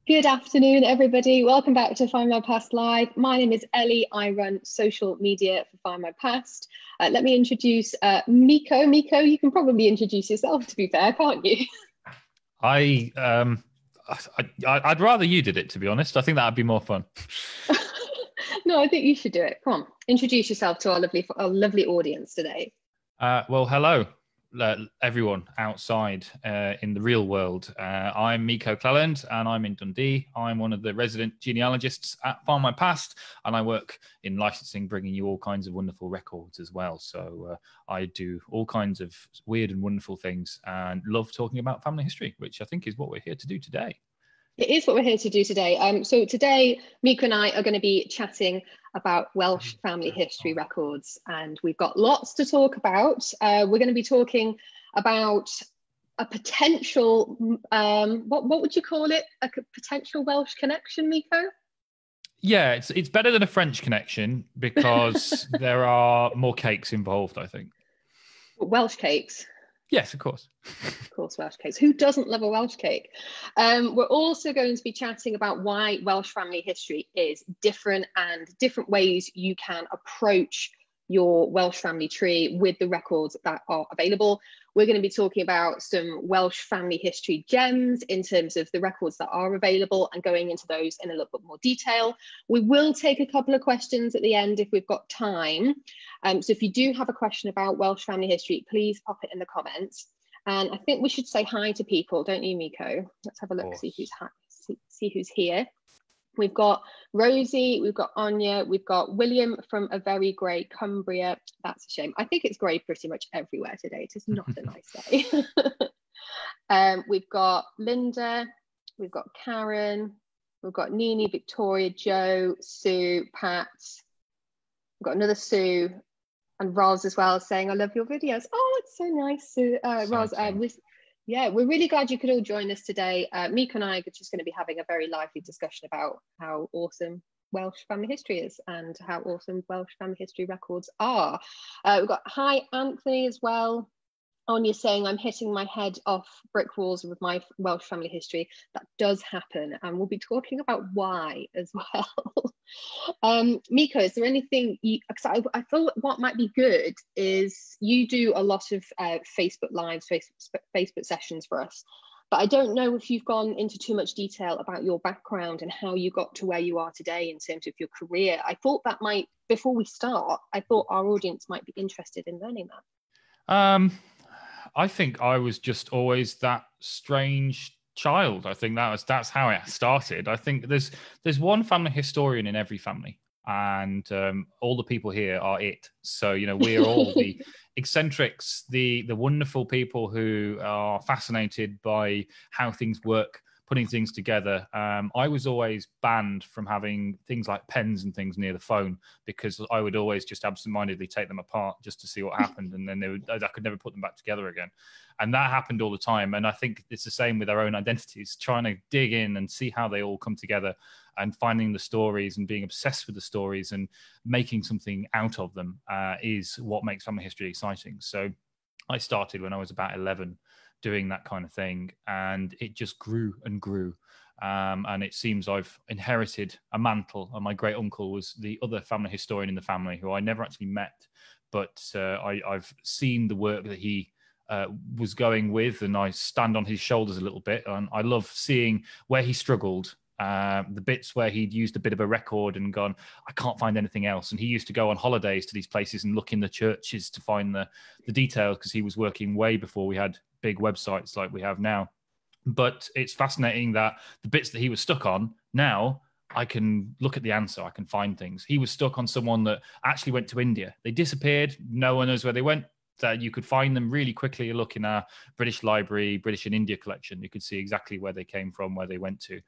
Good afternoon, everybody. Welcome back to Findmypast Live. My name is Ellie. I run social media for Findmypast. Let me introduce Myko. Myko, you can probably introduce yourself, to be fair, can't you? I'd rather you did it, to be honest. I think that'd be more fun. No, I think you should do it. Come on, introduce yourself to our lovely audience today. Well, hello, everyone outside in the real world. I'm Myko Clelland, and I'm in Dundee. I'm one of the resident genealogists at Findmypast, and I work in licensing, bringing you all kinds of wonderful records as well. So I do all kinds of weird and wonderful things, and love talking about family history, which I think is what we're here to do today. It is what we're here to do today. So today, Myko and I are going to be chatting about Welsh family history records, and we've got lots to talk about. We're going to be talking about a potential, what would you call it? A potential Welsh connection, Myko? Yeah, it's better than a French connection because there are more cakes involved, I think. Welsh cakes? Yes, of course. Of course, Welsh cakes. Who doesn't love a Welsh cake? We're also going to be chatting about why Welsh family history is different and different ways you can approach your Welsh family tree with the records that are available. We're going to be talking about some Welsh family history gems in terms of the records that are available and going into those in a little bit more detail. We will take a couple of questions at the end if we've got time. So if you do have a question about Welsh family history, please pop it in the comments. And I think we should say hi to people, don't you, Myko? Let's have a look, see who's here. We've got Rosie, we've got Anya, we've got William from a very grey Cumbria. That's a shame. I think it's grey pretty much everywhere today. It is not a nice day. We've got Linda, we've got Karen, we've got Nini, Victoria, Joe, Sue, Pat. We've got another Sue and Roz as well saying, I love your videos. Oh, it's so nice, Sue. Roz, yeah, we're really glad you could all join us today. Myko and I are just going to be having a very lively discussion about how awesome Welsh family history is and how awesome Welsh family history records are. We've got hi Anthony as well. Anya saying, I'm hitting my head off brick walls with my Welsh family history. That does happen, and we'll be talking about why as well. Myko, is there anything because I thought what might be good is you do a lot of Facebook lives, Facebook sessions for us, but I don't know if you've gone into too much detail about your background and how you got to where you are today in terms of your career. I thought that might, before we start, I thought our audience might be interested in learning that. I think I was just always that strange child. I think that's how it started. I think there's one family historian in every family, and all the people here are it. So we're all the eccentrics, the wonderful people who are fascinated by how things work, putting things together. I was always banned from having things like pens and things near the phone because I would always just absentmindedly take them apart just to see what happened, and then I could never put them back together again. And that happened all the time. And I think it's the same with our own identities, trying to dig in and see how they all come together and finding the stories and being obsessed with the stories and making something out of them is what makes family history exciting. So I started when I was about 11 doing that kind of thing, and it just grew and grew. And it seems I've inherited a mantle, and my great uncle was the other family historian in the family who I never actually met, but I've seen the work that he was going with, and I stand on his shoulders a little bit, and I love seeing where he struggled. The bits where he'd used a bit of a record and gone, I can't find anything else. And he used to go on holidays to these places and look in the churches to find the details, because he was working way before we had big websites like we have now. But it's fascinating that the bits that he was stuck on, now I can look at the answer, I can find things. He was stuck on someone that actually went to India. They disappeared. No one knows where they went. That you could find them really quickly. You look in our British Library, British and India collection, you could see exactly where they came from, where they went to.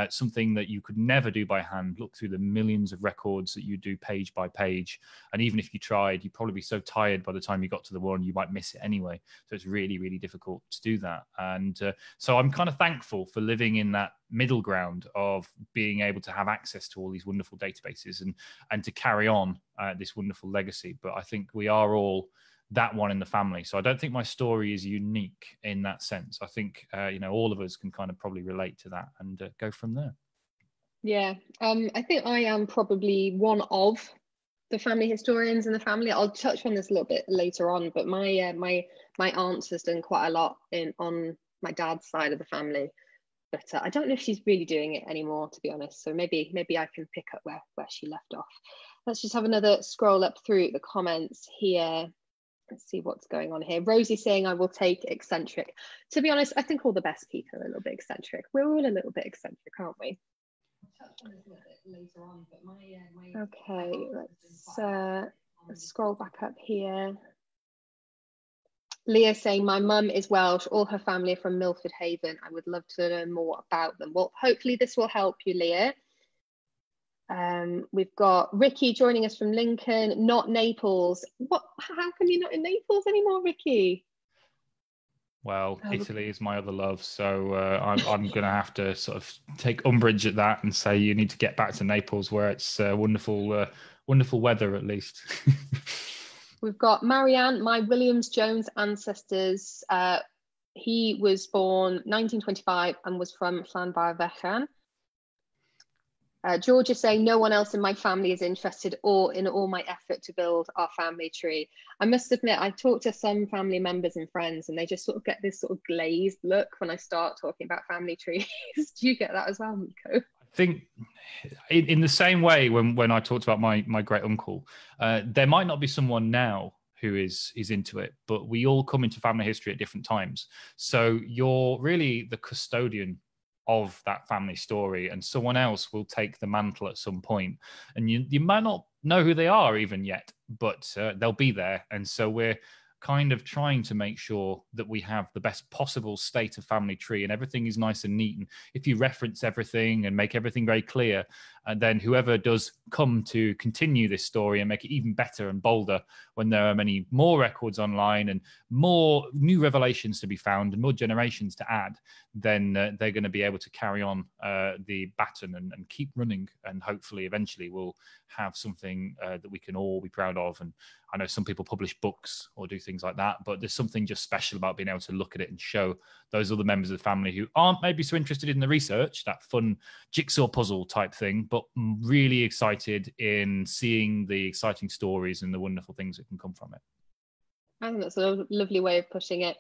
Something that you could never do by hand, look through the millions of records that you do page by page. And even if you tried, you'd probably be so tired by the time you got to the one, you might miss it anyway. So it's really, really difficult to do that. And so I'm kind of thankful for living in that middle ground of being able to have access to all these wonderful databases and to carry on this wonderful legacy. But I think we are all that one in the family. So I don't think my story is unique in that sense. I think, all of us can kind of probably relate to that and go from there. Yeah, I think I am probably one of the family historians in the family. I'll touch on this a little bit later on, but my aunt has done quite a lot on my dad's side of the family, but I don't know if she's really doing it anymore, to be honest. So maybe I can pick up where she left off. Let's just have another scroll up through the comments here. Let's see what's going on here. Rosie saying, I will take eccentric. To be honest, I think all the best people are a little bit eccentric. We're all a little bit eccentric, aren't we? I'll touch on this a little bit later on, but okay, let's scroll back up here. Leah saying, my mum is Welsh, all her family are from Milford Haven. I would love to learn more about them. Well, hopefully this will help you, Leah. We've got Ricky joining us from Lincoln, not Naples. How come you're not in Naples anymore, Ricky? Well, Italy is my other love, so I'm going to have to sort of take umbrage at that and say you need to get back to Naples, where it's wonderful weather at least. We've got Marianne, my Williams-Jones ancestors. He was born 1925 and was from Llanfairfechan. George is saying, no one else in my family is interested in all my effort to build our family tree. I must admit, I talk to some family members and friends and they just sort of get this sort of glazed look when I start talking about family trees. Do you get that as well, Myko? I think in the same way when I talked about my great uncle, there might not be someone now who is into it, but we all come into family history at different times. So you're really the custodian of that family story, and someone else will take the mantle at some point, and you might not know who they are even yet, but they'll be there. And so we're kind of trying to make sure that we have the best possible state of family tree and everything is nice and neat. And if you reference everything and make everything very clear, and then whoever does come to continue this story and make it even better and bolder when there are many more records online and more new revelations to be found and more generations to add, then they're going to be able to carry on the baton and keep running. And hopefully eventually we'll have something that we can all be proud of. And I know some people publish books or do things like that, but there's something just special about being able to look at it and show those other members of the family who aren't maybe so interested in the research, that fun jigsaw puzzle type thing, but really excited in seeing the exciting stories and the wonderful things that can come from it. I think that's a lovely way of pushing it.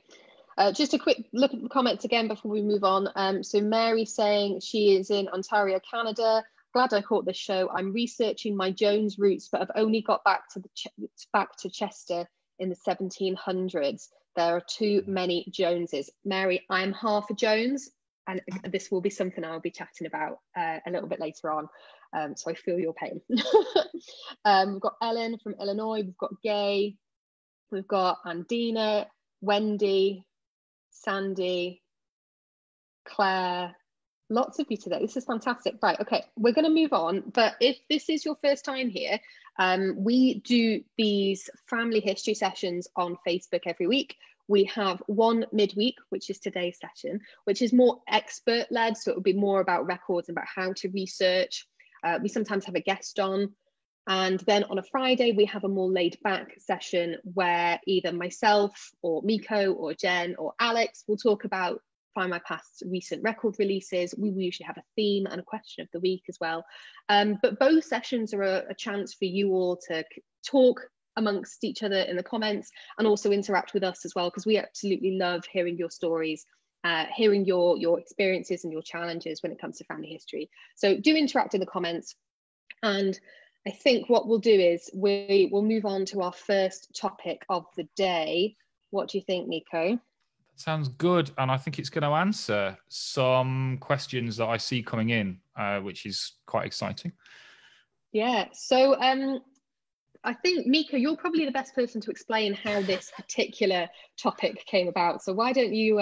Just a quick look at the comments again before we move on. So Mary saying she is in Ontario, Canada. Glad I caught this show. I'm researching my Jones roots, but I've only got back to Chester in the 1700s. There are too many Joneses. Mary, I'm half a Jones, and this will be something I'll be chatting about a little bit later on. So I feel your pain. We've got Ellen from Illinois. We've got Gay. We've got Andina, Wendy, Sandy, Claire. Lots of you today. This is fantastic. Right, okay, we're going to move on. But if this is your first time here, we do these family history sessions on Facebook every week. We have one midweek, which is today's session, which is more expert-led. So it will be more about records, about how to research. We sometimes have a guest on. And then on a Friday, we have a more laid-back session where either myself or Myko or Jen or Alex will talk about Findmypast's recent record releases. We usually have a theme and a question of the week as well. But both sessions are a chance for you all to talk amongst each other in the comments and also interact with us as well, because we absolutely love hearing your stories, hearing your experiences and your challenges when it comes to family history. So do interact in the comments. And I think what we'll do is we will move on to our first topic of the day. What do you think, Myko? Sounds good. And I think it's going to answer some questions that I see coming in, which is quite exciting. Yeah. So I think, Myko, you're probably the best person to explain how this particular topic came about. So why don't you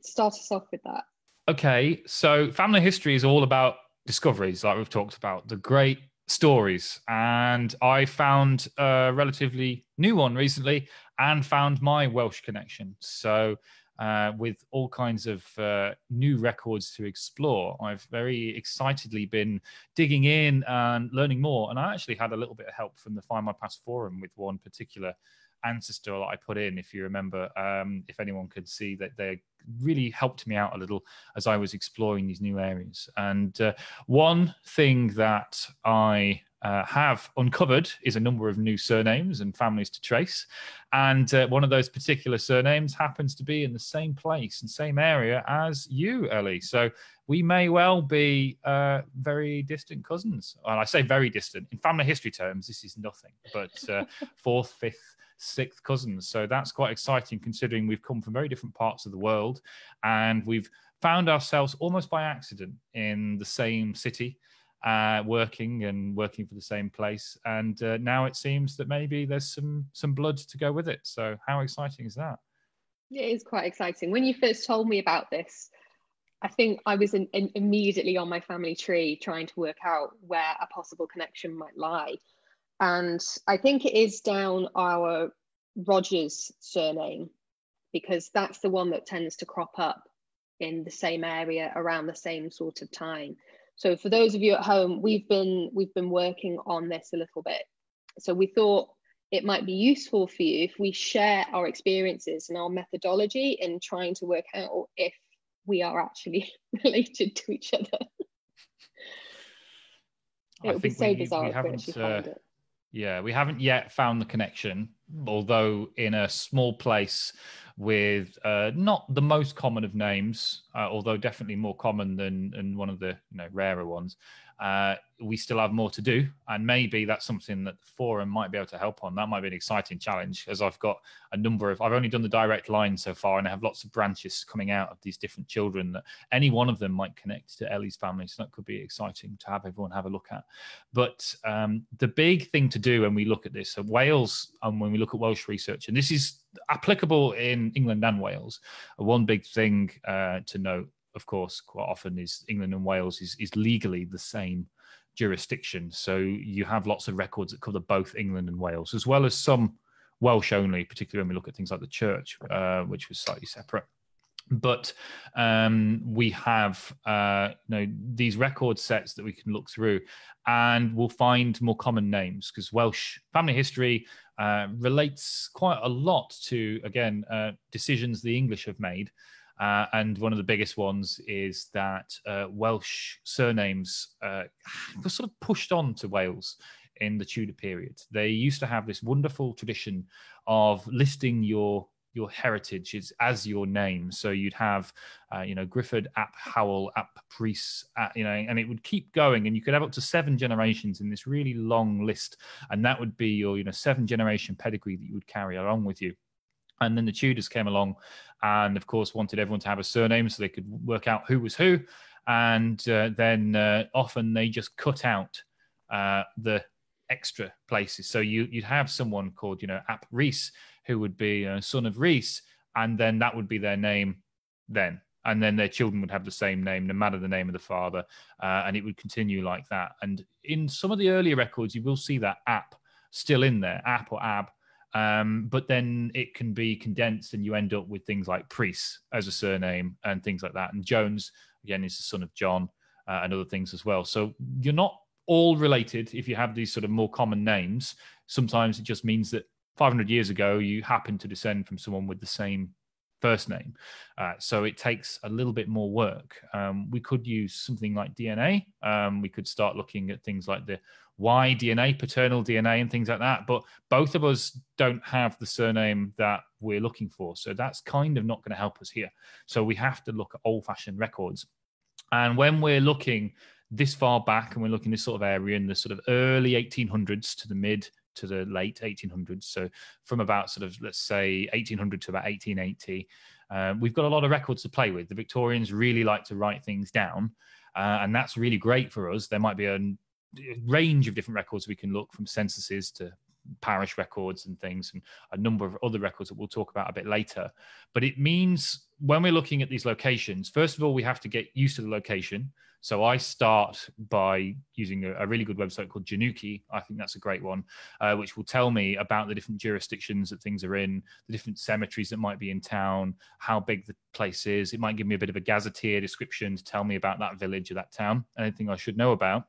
start us off with that? Okay. So family history is all about discoveries, like we've talked about, the great stories, and I found a relatively new one recently and found my Welsh connection. So with all kinds of new records to explore, I've very excitedly been digging in and learning more. And I actually had a little bit of help from the Findmypast forum with one particular ancestor that I put in, if you remember. If anyone could see that, they really helped me out a little as I was exploring these new areas. And one thing that I have uncovered is a number of new surnames and families to trace. And one of those particular surnames happens to be in the same place and same area as you, Ellie. So we may well be very distant cousins. Well, I say very distant. In family history terms, this is nothing, but fourth, fifth, sixth cousins. So that's quite exciting, considering we've come from very different parts of the world, and we've found ourselves almost by accident in the same city, working for the same place. And now it seems that maybe there's some blood to go with it. So how exciting is that? It is quite exciting. When you first told me about this, I think I was immediately on my family tree trying to work out where a possible connection might lie. And I think it is down our Rogers surname, because that's the one that tends to crop up in the same area around the same sort of time. So for those of you at home, we've been working on this a little bit. So we thought it might be useful for you if we share our experiences and our methodology in trying to work out if we are actually related to each other. It would be so bizarre if we actually found it. Yeah, we haven't yet found the connection, although in a small place with not the most common of names, although definitely more common than one of the rarer ones. We still have more to do, and maybe that's something that the forum might be able to help on. That might be an exciting challenge, as I've got I've only done the direct line so far, and I have lots of branches coming out of these different children that any one of them might connect to Ellie's family. So that could be exciting to have everyone have a look at. But the big thing to do when we look at this, Wales, and when we look at Welsh research, and this is applicable in England and Wales, one big thing to note, of course, quite often is England and Wales is legally the same jurisdiction. So you have lots of records that cover both England and Wales, as well as some Welsh only, particularly when we look at things like the church, which was slightly separate. But we have these record sets that we can look through, and we'll find more common names, because Welsh family history relates quite a lot to, again, decisions the English have made. And one of the biggest ones is that Welsh surnames were sort of pushed on to Wales in the Tudor period. They used to have this wonderful tradition of listing your heritage as your name. So you'd have, Griffith ap Howell ap Priest, and it would keep going, and you could have up to 7 generations in this really long list, and that would be your 7-generation pedigree that you would carry along with you. And then the Tudors came along and, of course, wanted everyone to have a surname so they could work out who was who. And then often they just cut out the extra places. So you'd have someone called, Ap Rhys, who would be a son of Rhys, and then that would be their name then. And then their children would have the same name, no matter the name of the father. And it would continue like that. And in some of the earlier records, you will see that Ap still in there, Ap or Ab. But then it can be condensed, and you end up with things like Priest as a surname and things like that. And Jones, again, is the son of John, and other things as well. So you're not all related if you have these sort of more common names. Sometimes it just means that 500 years ago, you happen to descend from someone with the same first name. So it takes a little bit more work. We could use something like DNA. We could start looking at things like the Y DNA, paternal DNA, and things like that. But both of us don't have the surname that we're looking for. So that's kind of not going to help us here. So we have to look at old-fashioned records. And when we're looking this far back, and we're looking this sort of area in the sort of early 1800s to the mid to the late 1800s, so from about sort of, let's say, 1800 to about 1880, we've got a lot of records to play with. The Victorians really like to write things down, and that's really great for us. There might be a range of different records we can look, from censuses to parish records and things, and a number of other records that we'll talk about a bit later. But it means when we're looking at these locations, first of all, we have to get used to the location. So I start by using a really good website called Genealogy. I think that's a great one, which will tell me about the different jurisdictions that things are in, the different cemeteries that might be in town, how big the place is. It might give me a bit of a gazetteer description to tell me about that village or that town, anything I should know about.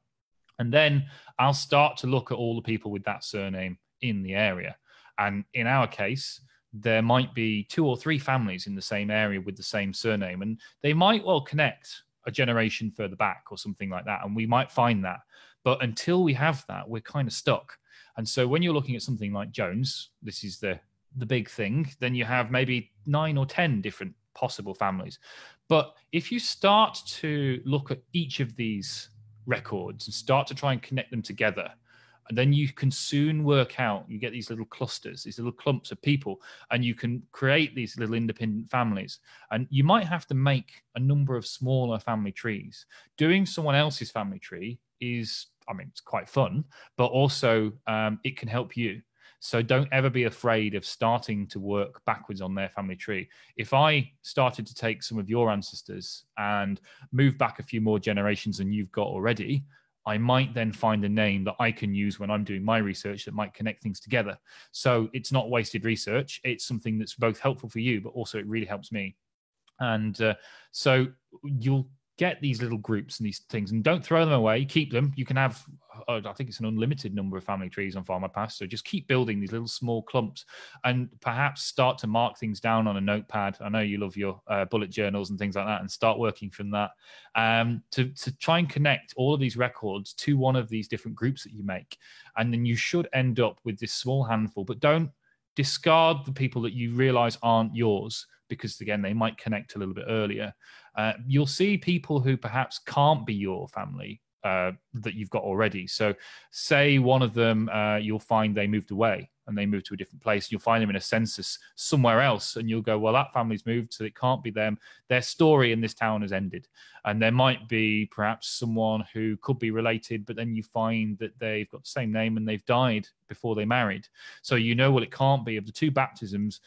And then I'll start to look at all the people with that surname in the area. And in our case, there might be 2 or 3 families in the same area with the same surname, and they might well connect a generation further back or something like that, and we might find that. But until we have that, we're kind of stuck. And so when you're looking at something like Jones, this is the big thing, then you have maybe 9 or 10 different possible families. But if you start to look at each of these records and start to try and connect them together, and then you can soon work out, you get these little clusters, these little clumps of people, and you can create these little independent families. And you might have to make a number of smaller family trees. Doing someone else's family tree is, I mean, it's quite fun, but also it can help you. So don't ever be afraid of starting to work backwards on their family tree. If I started to take some of your ancestors and move back a few more generations than you've got already, I might then find a name that I can use when I'm doing my research that might connect things together. So it's not wasted research. It's something that's both helpful for you, but also it really helps me. And so you'll get these little groups and these things, and don't throw them away. Keep them. You can have, I think it's an unlimited number of family trees on Findmypast. So just keep building these little small clumps, and perhaps start to mark things down on a notepad. I know you love your bullet journals and things like that, and start working from that to try and connect all of these records to one of these different groups that you make. And then you should end up with this small handful, but don't discard the people that you realize aren't yours, because again, they might connect a little bit earlier. You'll see people who perhaps can't be your family that you've got already. So say one of them, you'll find they moved away and they moved to a different place. You'll find them in a census somewhere else, and you'll go, well, that family's moved, so it can't be them. Their story in this town has ended. And there might be perhaps someone who could be related, but then you find that they've got the same name and they've died before they married. So you know, well, it can't be. Of the 2 baptisms,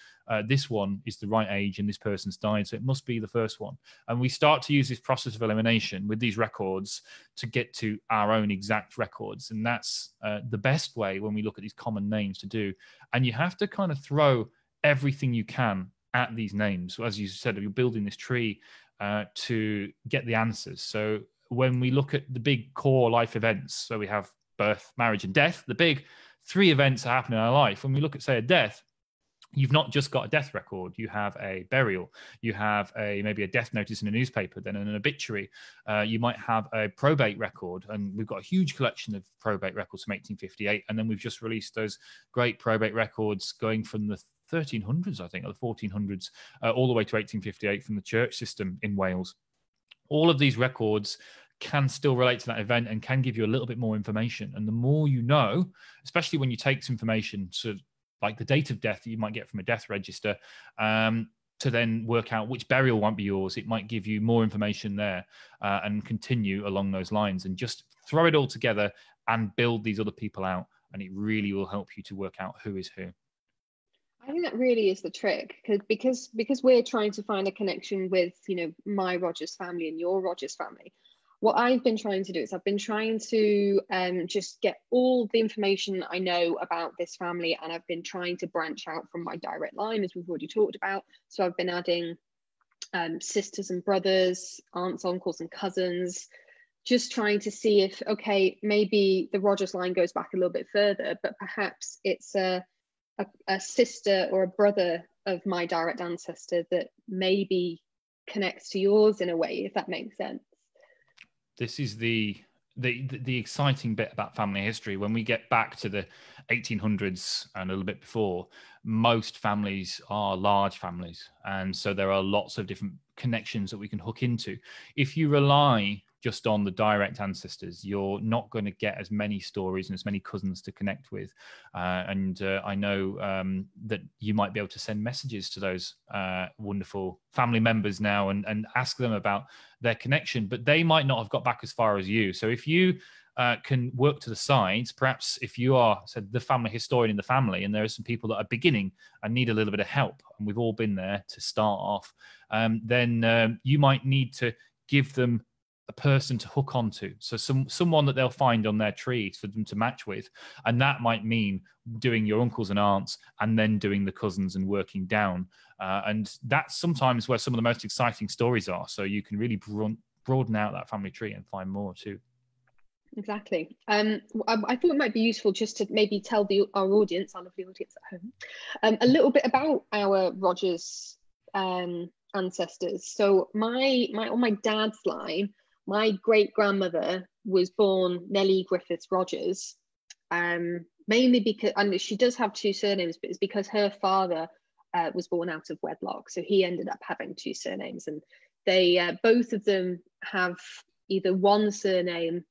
this one is the right age and this person's died, so it must be the first one. And we start to use this process of elimination with these records to get to our own exact records. And that's the best way when we look at these common names to do. And you have to kind of throw everything you can at these names. So as you said, you're building this tree to get the answers. So when we look at the big core life events, so we have birth, marriage, and death, the big 3 events that happen in our life. When we look at, say, a death, you've not just got a death record, you have a burial, you have maybe a death notice in a newspaper, then an obituary, you might have a probate record, and we've got a huge collection of probate records from 1858, and then we've just released those great probate records going from the 1300s, I think, or the 1400s, all the way to 1858 from the church system in Wales. All of these records can still relate to that event and can give you a little bit more information. And the more you know, especially when you take some information, so like the date of death that you might get from a death register, to then work out which burial won't be yours, it might give you more information there, and continue along those lines, and just throw it all together and build these other people out. And it really will help you to work out who is who. I think that really is the trick, because we're trying to find a connection with, you know, my Rogers family and your Rogers family. What I've been trying to do is I've been trying to just get all the information I know about this family, and I've been trying to branch out from my direct line, as we've already talked about. So I've been adding sisters and brothers, aunts, uncles, and cousins, just trying to see if, okay, maybe the Rogers line goes back a little bit further, but perhaps it's a sister or a brother of my direct ancestor that maybe connects to yours in a way, if that makes sense. This is the exciting bit about family history. When we get back to the 1800s and a little bit before, most families are large families. And so there are lots of different connections that we can hook into. If you rely just on the direct ancestors, you're not going to get as many stories and as many cousins to connect with. I know that you might be able to send messages to those wonderful family members now and ask them about their connection, but they might not have got back as far as you. So if you can work to the sides, perhaps if you are the family historian in the family, and there are some people that are beginning and need a little bit of help, and we've all been there to start off, then you might need to give them a person to hook onto. So someone that they'll find on their tree for them to match with. And that might mean doing your uncles and aunts and then doing the cousins and working down. And that's sometimes where some of the most exciting stories are. So you can really broaden out that family tree and find more too. Exactly. I thought it might be useful just to maybe tell our audience, our lovely audience at home, a little bit about our Rogers ancestors. So on my dad's line, my great grandmother was born Nellie Griffiths Rogers, mainly because, and she does have two surnames, but it's because her father was born out of wedlock, so he ended up having two surnames, and they both of them have either one surname,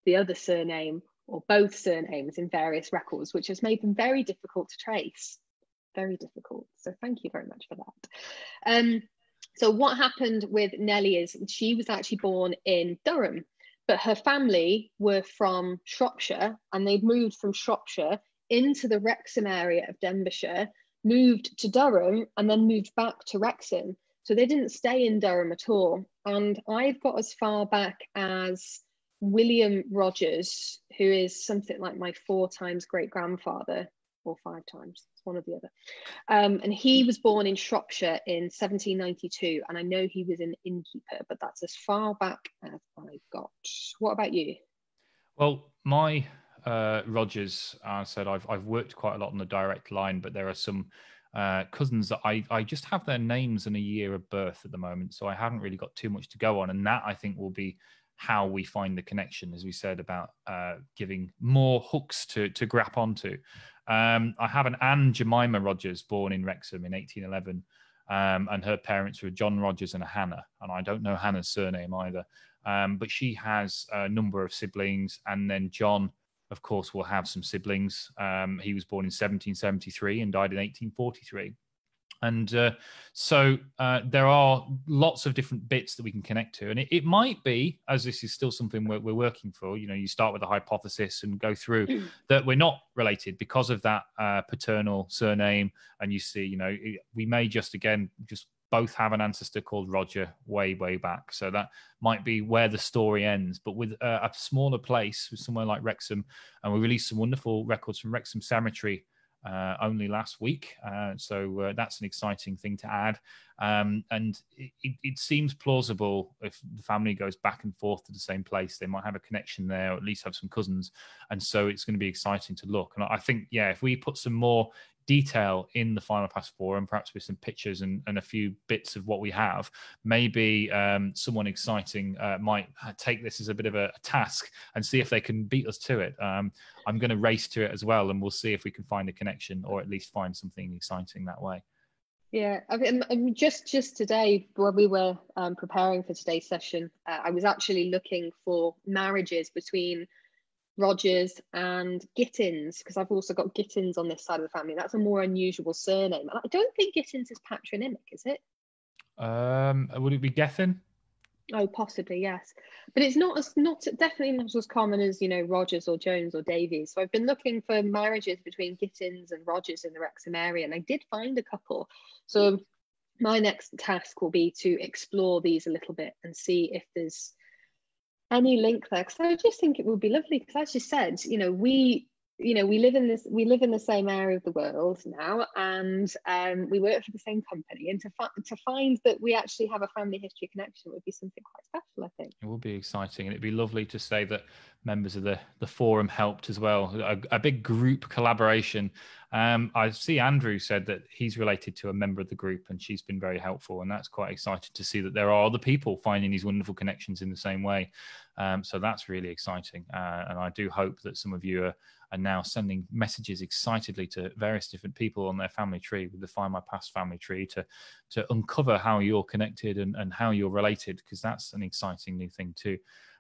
the other surname, or both surnames in various records, which has made them very difficult to trace. Very difficult. So thank you very much for that. So what happened with Nellie is she was actually born in Durham, but her family were from Shropshire, and they'd moved from Shropshire into the Wrexham area of Denbighshire, moved to Durham, and then moved back to Wrexham. So they didn't stay in Durham at all. And I've got as far back as William Rogers, who is something like my 4 times great grandfather, or 5 times, it's one or the other. And he was born in Shropshire in 1792, and I know he was an innkeeper, but that's as far back as I've got. What about you? Well, my Rogers, I said I've worked quite a lot on the direct line, but there are some cousins that I just have their names and a year of birth at the moment, so I haven't really got too much to go on, and that I think will be how we find the connection, as we said, about giving more hooks to grab onto. I have an Anne Jemima Rogers born in Wrexham in 1811, and her parents were John Rogers and a Hannah, and I don't know Hannah's surname either, but she has a number of siblings, and then John, of course, will have some siblings. He was born in 1773 and died in 1843. And so there are lots of different bits that we can connect to. And it might be, as this is still something we're working for, you start with a hypothesis and go through that we're not related because of that paternal surname. And you see, we may just both have an ancestor called Roger way, way back. So that might be where the story ends. But with a smaller place, with somewhere like Wrexham, and we released some wonderful records from Wrexham Cemetery only last week. So that's an exciting thing to add. And it seems plausible if the family goes back and forth to the same place, they might have a connection there, or at least have some cousins. And so it's going to be exciting to look. And I think, if we put some more detail in the Findmypast forum, perhaps with some pictures and a few bits of what we have, maybe someone exciting might take this as a bit of a task and see if they can beat us to it. I'm going to race to it as well, and we'll see if we can find a connection, or at least find something exciting that way. Yeah, I mean, just today when we were preparing for today's session, I was actually looking for marriages between Rogers and Gittins, because I've also got Gittins on this side of the family. That's a more unusual surname. And I don't think Gittins is patronymic, is it? Would it be Gethin? Oh, possibly, yes. But it's definitely not as common as, Rogers or Jones or Davies. So I've been looking for marriages between Gittins and Rogers in the Wrexham area, and I did find a couple. So my next task will be to explore these a little bit and see if there's any link there, because I just think it would be lovely, because as you said, we live in the same area of the world now, and we work for the same company, and to find that we actually have a family history connection would be something quite special, I think. It will be exciting, and it'd be lovely to say that members of the forum helped as well. A big group collaboration. I see Andrew said that he's related to a member of the group, and she's been very helpful, and that's quite exciting to see that there are other people finding these wonderful connections in the same way. So that's really exciting, and I do hope that some of you are now sending messages excitedly to various different people on their family tree with the Findmypast family tree to uncover how you're connected and how you're related, because that's an exciting new thing too.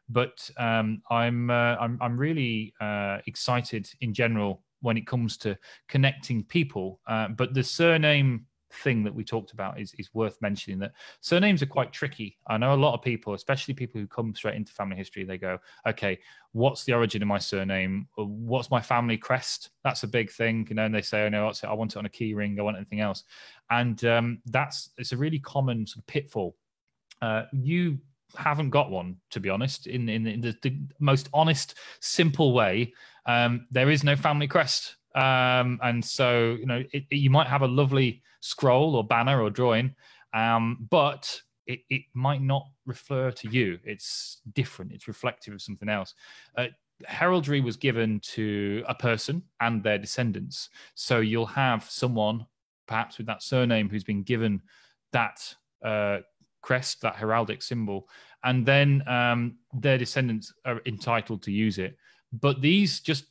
But I'm really excited in general when it comes to connecting people. But the surname thing that we talked about is worth mentioning, that surnames are quite tricky. I know a lot of people, especially people who come straight into family history, they go, okay, what's the origin of my surname? What's my family crest? That's a big thing, and they say, oh no, I want it on a key ring, I want anything else. And it's a really common sort of pitfall. You haven't got one, to be honest. In the most honest, simple way, there is no family crest. And so, you know, you might have a lovely scroll or banner or drawing, but it might not refer to you. It's different. It's reflective of something else. Heraldry was given to a person and their descendants. So you'll have someone, perhaps with that surname, who's been given that crest, that heraldic symbol, and then their descendants are entitled to use it. But these just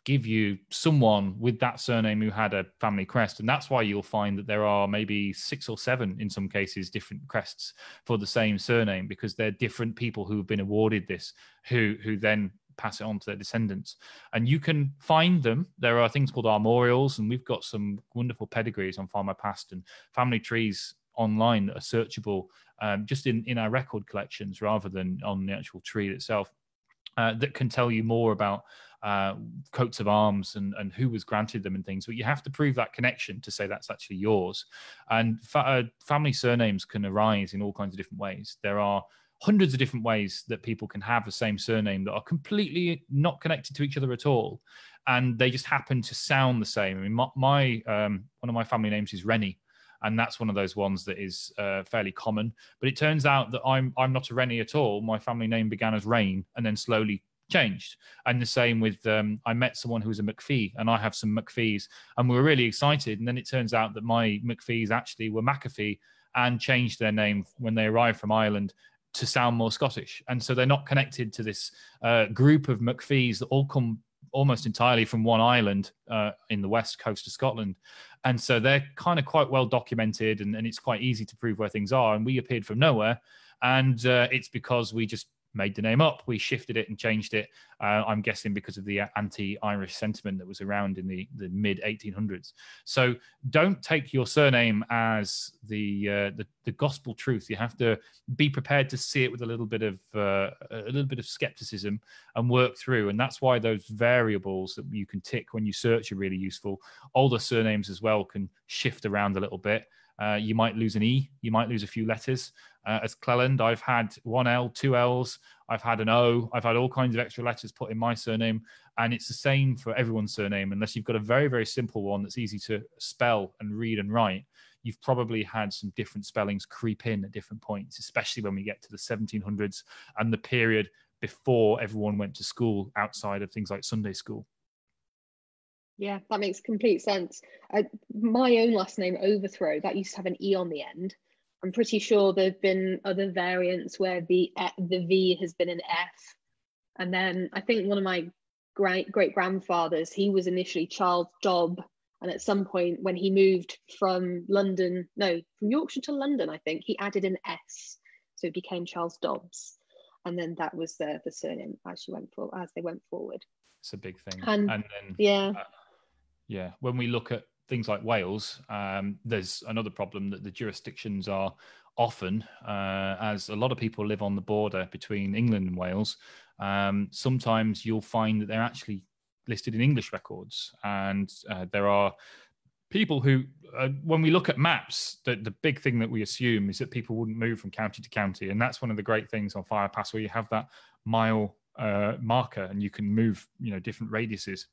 give you someone with that surname who had a family crest, and that's why you'll find that there are maybe 6 or 7 in some cases different crests for the same surname, because they're different people who've been awarded this, who then pass it on to their descendants. And you can find them. There are things called armorials, and we've got some wonderful pedigrees on Findmypast and family trees online that are searchable just in our record collections rather than on the actual tree itself, that can tell you more about coats of arms and who was granted them and things. But you have to prove that connection to say that's actually yours. And family surnames can arise in all kinds of different ways. There are hundreds of different ways that people can have the same surname that are completely not connected to each other at all, and they just happen to sound the same. I mean, my one of my family names is Rennie, and that's one of those ones that is fairly common. But it turns out that I'm not a Rennie at all. My family name began as Rain and then slowly changed. And the same with I met someone who was a McPhee, and I have some McPhees, and we were really excited. And then it turns out that my McPhees actually were McAfee and changed their name when they arrived from Ireland to sound more Scottish. And so they're not connected to this group of McPhees that all come almost entirely from one island in the west coast of Scotland. And so they're kind of quite well documented, and it's quite easy to prove where things are. And we appeared from nowhere. And it's because we just made the name up. We shifted it and changed it. I'm guessing because of the anti-Irish sentiment that was around in the mid 1800s. So don't take your surname as the gospel truth. You have to be prepared to see it with a little bit of skepticism and work through. And that's why those variables that you can tick when you search are really useful. Older surnames as well can shift around a little bit. You might lose an E, you might lose a few letters. As Clelland, I've had 1 L, 2 L's, I've had an O, I've had all kinds of extra letters put in my surname, and it's the same for everyone's surname. Unless you've got a very, very simple one that's easy to spell and read and write, you've probably had some different spellings creep in at different points, especially when we get to the 1700s and the period before everyone went to school outside of things like Sunday school. Yeah, that makes complete sense. My own last name, Overthrow, that used to have an E on the end. I'm pretty sure there have been other variants where the V has been an F. And then I think one of my great-grandfathers, he was initially Charles Dobb. And at some point when he moved from Yorkshire to London, I think, he added an S. So it became Charles Dobbs. And then that was the surname as they went forward. It's a big thing. And then, when we look at things like Wales, there's another problem that the jurisdictions are often, as a lot of people live on the border between England and Wales, sometimes you'll find that they're actually listed in English records. And there are people who, when we look at maps, the big thing that we assume is that people wouldn't move from county to county. And that's one of the great things on Findmypast, where you have that mile marker and you can move, different radiuses,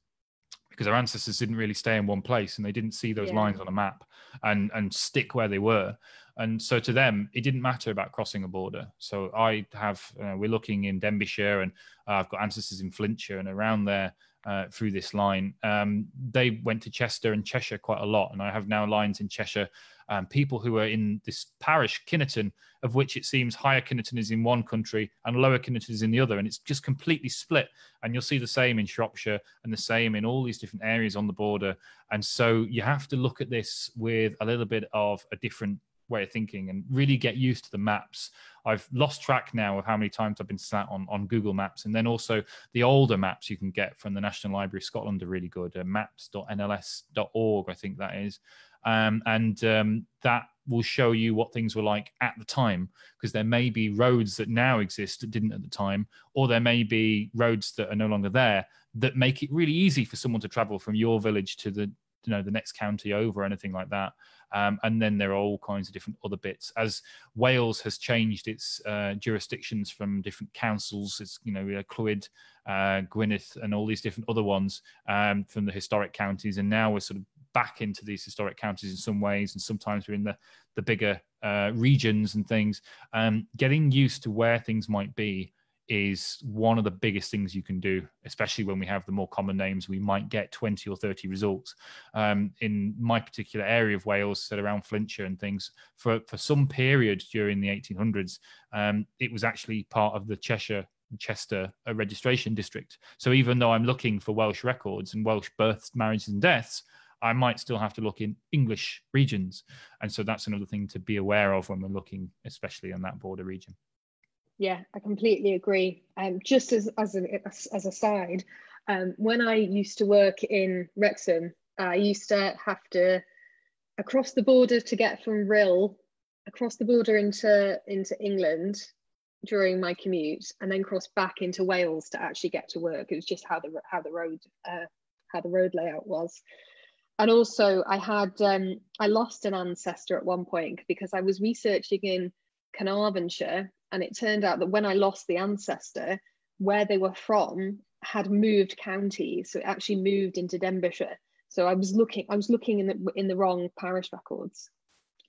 because our ancestors didn't really stay in one place and they didn't see those lines on a map and stick where they were. And so to them, it didn't matter about crossing a border. So I have, we're looking in Denbighshire, and I've got ancestors in Flintshire and around there through this line. They went to Chester and Cheshire quite a lot. And I have now lines in Cheshire, people who are in this parish, Kinnerton, of which it seems Higher Kinnerton is in one country and Lower Kinnerton is in the other. And it's just completely split. And you'll see the same in Shropshire and the same in all these different areas on the border. And so you have to look at this with a little bit of a different way of thinking and really get used to the maps. I've lost track now of how many times I've been sat on Google Maps, and then also the older maps you can get from the National Library of Scotland are really good. Maps.nls.org, I think that is. That will show you what things were like at the time, because there may be roads that now exist that didn't at the time, or there may be roads that are no longer there that make it really easy for someone to travel from your village to the the next county over or anything like that. And then there are all kinds of different other bits. As Wales has changed its jurisdictions from different councils, it's, Clwyd, Gwynedd, and all these different other ones from the historic counties. And now we're sort of back into these historic counties in some ways, and sometimes we're in the bigger regions and things. Getting used to where things might be is one of the biggest things you can do, especially when we have the more common names. We might get 20 or 30 results. In my particular area of Wales, so around Flintshire and things, for some period during the 1800s, it was actually part of the Chester registration district. So even though I'm looking for Welsh records and Welsh births, marriages and deaths, I might still have to look in English regions. And so that's another thing to be aware of when we're looking, especially in that border region. Yeah, I completely agree. Just as a side, when I used to work in Wrexham, I used to have to across the border to get from Rhyl across the border into England during my commute, and then cross back into Wales to actually get to work. It was just how the road layout was. And also, I lost an ancestor at one point because I was researching in Carnarvonshire, and it turned out that when I lost the ancestor, where they were from had moved counties, so it actually moved into Denbighshire. So I was looking in the wrong parish records.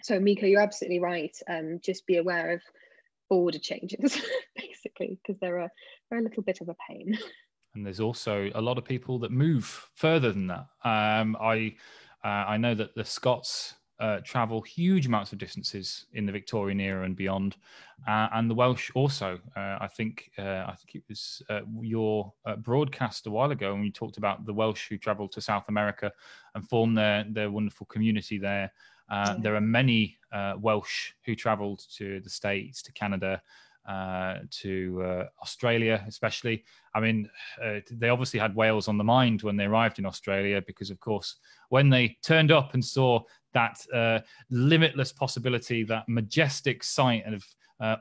So Myko, you're absolutely right. Just be aware of border changes, basically, because they're a little bit of a pain. And there's also a lot of people that move further than that. I know that the Scots travel huge amounts of distances in the Victorian era and beyond, and the Welsh also. I think it was your broadcast a while ago when you talked about the Welsh who travelled to South America and formed their wonderful community there. Yeah. There are many Welsh who travelled to the States, to Canada, to Australia, especially. I mean, they obviously had Wales on the mind when they arrived in Australia, because, of course, when they turned up and saw that limitless possibility, that majestic sight of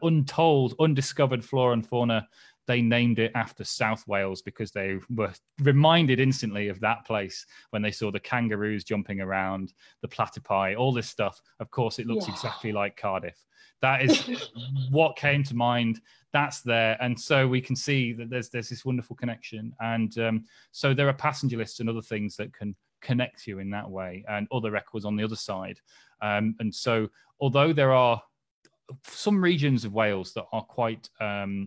untold, undiscovered flora and fauna, they named it after South Wales, because they were reminded instantly of that place when they saw the kangaroos jumping around, the platypi, all this stuff. Of course, it looks exactly like Cardiff. That is what came to mind. That's there. And so we can see that there's this wonderful connection. And so there are passenger lists and other things that can connect you in that way, and other records on the other side. And so although there are some regions of Wales that are quite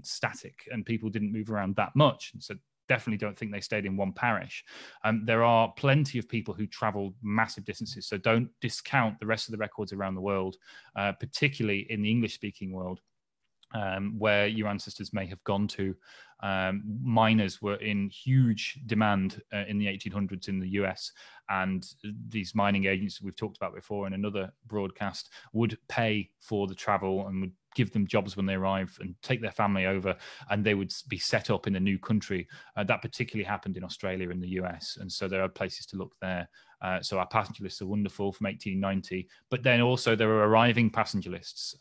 static and people didn't move around that much, and so definitely don't think they stayed in one parish, there are plenty of people who travel massive distances. So don't discount the rest of the records around the world, particularly in the English-speaking world, where your ancestors may have gone to. Miners were in huge demand in the 1800s in the US, and these mining agents we've talked about before in another broadcast would pay for the travel and would give them jobs when they arrive and take their family over, and they would be set up in a new country. That particularly happened in Australia and the US, and so there are places to look there. So our passenger lists are wonderful from 1890, but then also there are arriving passenger lists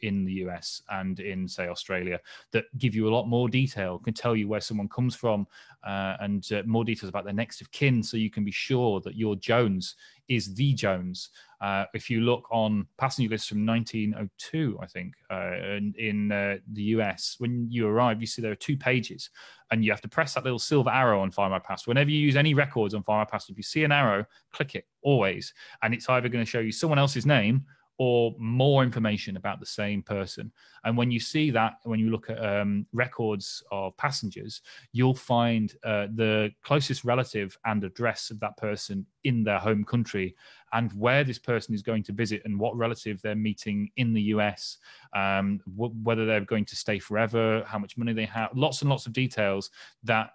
in the US and in, say, Australia, that give you a lot more detail, can tell you where someone comes from, and more details about their next of kin, so you can be sure that your Jones is the Jones. If you look on passenger lists from 1902, I think, in the US, when you arrive, you see there are 2 pages, and you have to press that little silver arrow on Findmypast. Whenever you use any records on Findmypast, if you see an arrow, click it, always. And it's either going to show you someone else's name or more information about the same person. And when you see that, when you look at records of passengers, you'll find the closest relative and address of that person in their home country, and where this person is going to visit and what relative they're meeting in the US, whether they're going to stay forever, how much money they have, lots and lots of details that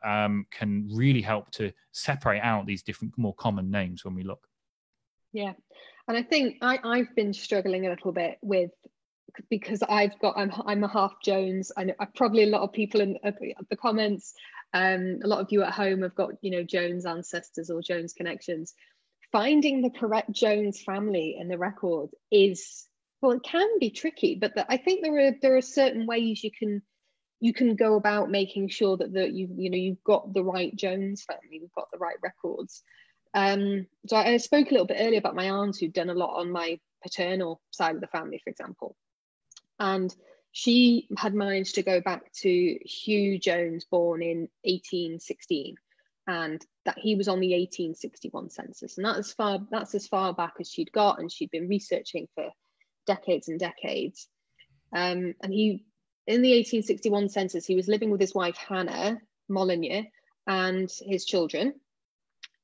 can really help to separate out these different, more common names when we look. Yeah. And I think I've been struggling a little bit with, because I'm a half Jones. I know probably a lot of people in the comments, a lot of you at home have got, Jones ancestors or Jones connections. Finding the correct Jones family in the record is, well, it can be tricky, but I think there are certain ways you can go about making sure that you've got the right Jones family, you've got the right records. So I spoke a little bit earlier about my aunt who'd done a lot on my paternal side of the family, for example. And she had managed to go back to Hugh Jones, born in 1816, and that he was on the 1861 census. And that's as far back as she'd got, and she'd been researching for decades and decades. And he, in the 1861 census, he was living with his wife Hannah Molyneux and his children.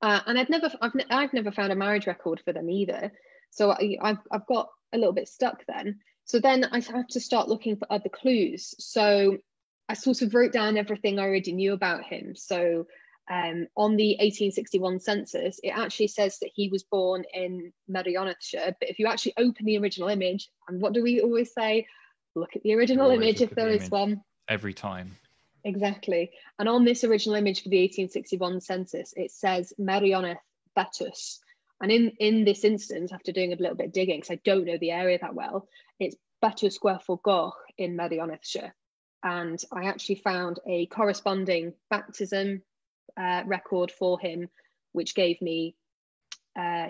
And I've never found a marriage record for them either. So I've got a little bit stuck then. So then I have to start looking for other clues. So I sort of wrote down everything I already knew about him. So on the 1861 census, it actually says that he was born in Merionethshire. But if you actually open the original image, and what do we always say? Look at the original image if there is one. Every time. Exactly. And on this original image for the 1861 census, it says Merioneth Betus. And in this instance, after doing a little bit of digging, because I don't know the area that well, it's Betus Gwerfel Goch in Merionethshire. And I actually found a corresponding baptism record for him, which gave me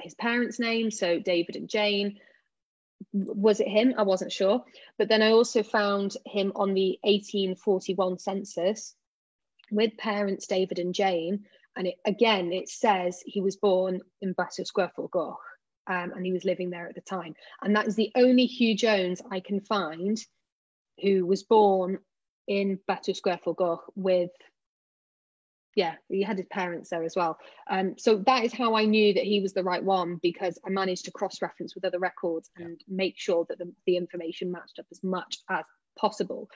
his parents' name, so David and Jane. Was it him? I wasn't sure. But then I also found him on the 1841 census with parents David and Jane. And it says he was born in Betus Gwerfel Goch, and he was living there at the time. And that is the only Hugh Jones I can find who was born in Betus Gwerfel Goch with, he had his parents there as well. So that is how I knew that he was the right one, because I managed to cross-reference with other records and make sure that the information matched up as much as possible.